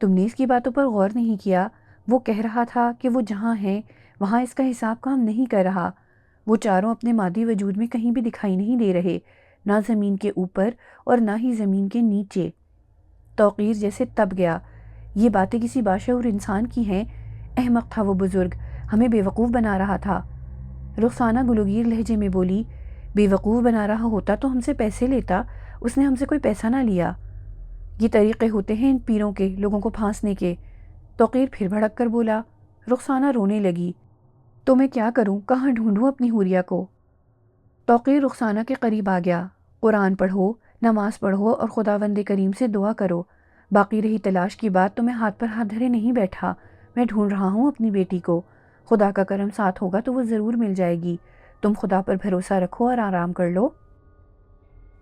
تم نے اس کی باتوں پر غور نہیں کیا؟ وہ کہہ رہا تھا کہ وہ جہاں ہیں وہاں اس کا حساب کام نہیں کر رہا۔ وہ چاروں اپنے مادی وجود میں کہیں بھی دکھائی نہیں دے رہے، نہ زمین کے اوپر اور نہ ہی زمین کے نیچے۔ توقیر جیسے تب گیا۔ یہ باتیں کسی باشعور انسان کی ہیں؟ احمق تھا وہ بزرگ، ہمیں بے وقوف بنا رہا تھا۔ رخسانہ گلوگیر لہجے میں بولی، بے وقوف بنا رہا ہوتا تو ہم سے پیسے لیتا، اس نے ہم سے کوئی پیسہ نہ لیا۔ یہ طریقے ہوتے ہیں ان پیروں کے، لوگوں کو پھانسنے کے۔ توقیر پھر بھڑک کر بولا۔ رخسانہ رونے لگی۔ تو میں کیا کروں، کہاں ڈھونڈوں اپنی حوریہ کو؟ توقیر رخسانہ کے قریب آ گیا۔ قرآن پڑھو، نماز پڑھو اور خداوند کریم سے دعا کرو۔ باقی رہی تلاش کی بات تو میں ہاتھ پر ہاتھ دھرے نہیں بیٹھا، میں ڈھونڈ رہا ہوں اپنی بیٹی کو۔ خدا کا کرم ساتھ ہوگا تو وہ ضرور مل جائے گی۔ تم خدا پر بھروسہ رکھو اور آرام کر لو۔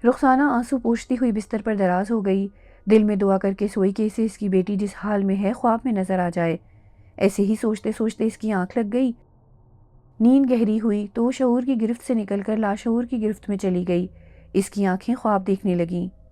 رخسانہ آنسو پوچھتی ہوئی بستر پر دراز ہو گئی، دل میں دعا کر کے سوئی کہ اسے اس کی بیٹی جس حال میں ہے خواب میں نظر آ جائے۔ ایسے ہی سوچتے سوچتے اس کی آنکھ لگ گئی۔ نیند گہری ہوئی تو وہ شعور کی گرفت سے نکل کر لاشعور کی گرفت میں چلی گئی۔ اس کی آنکھیں خواب دیکھنے لگیں۔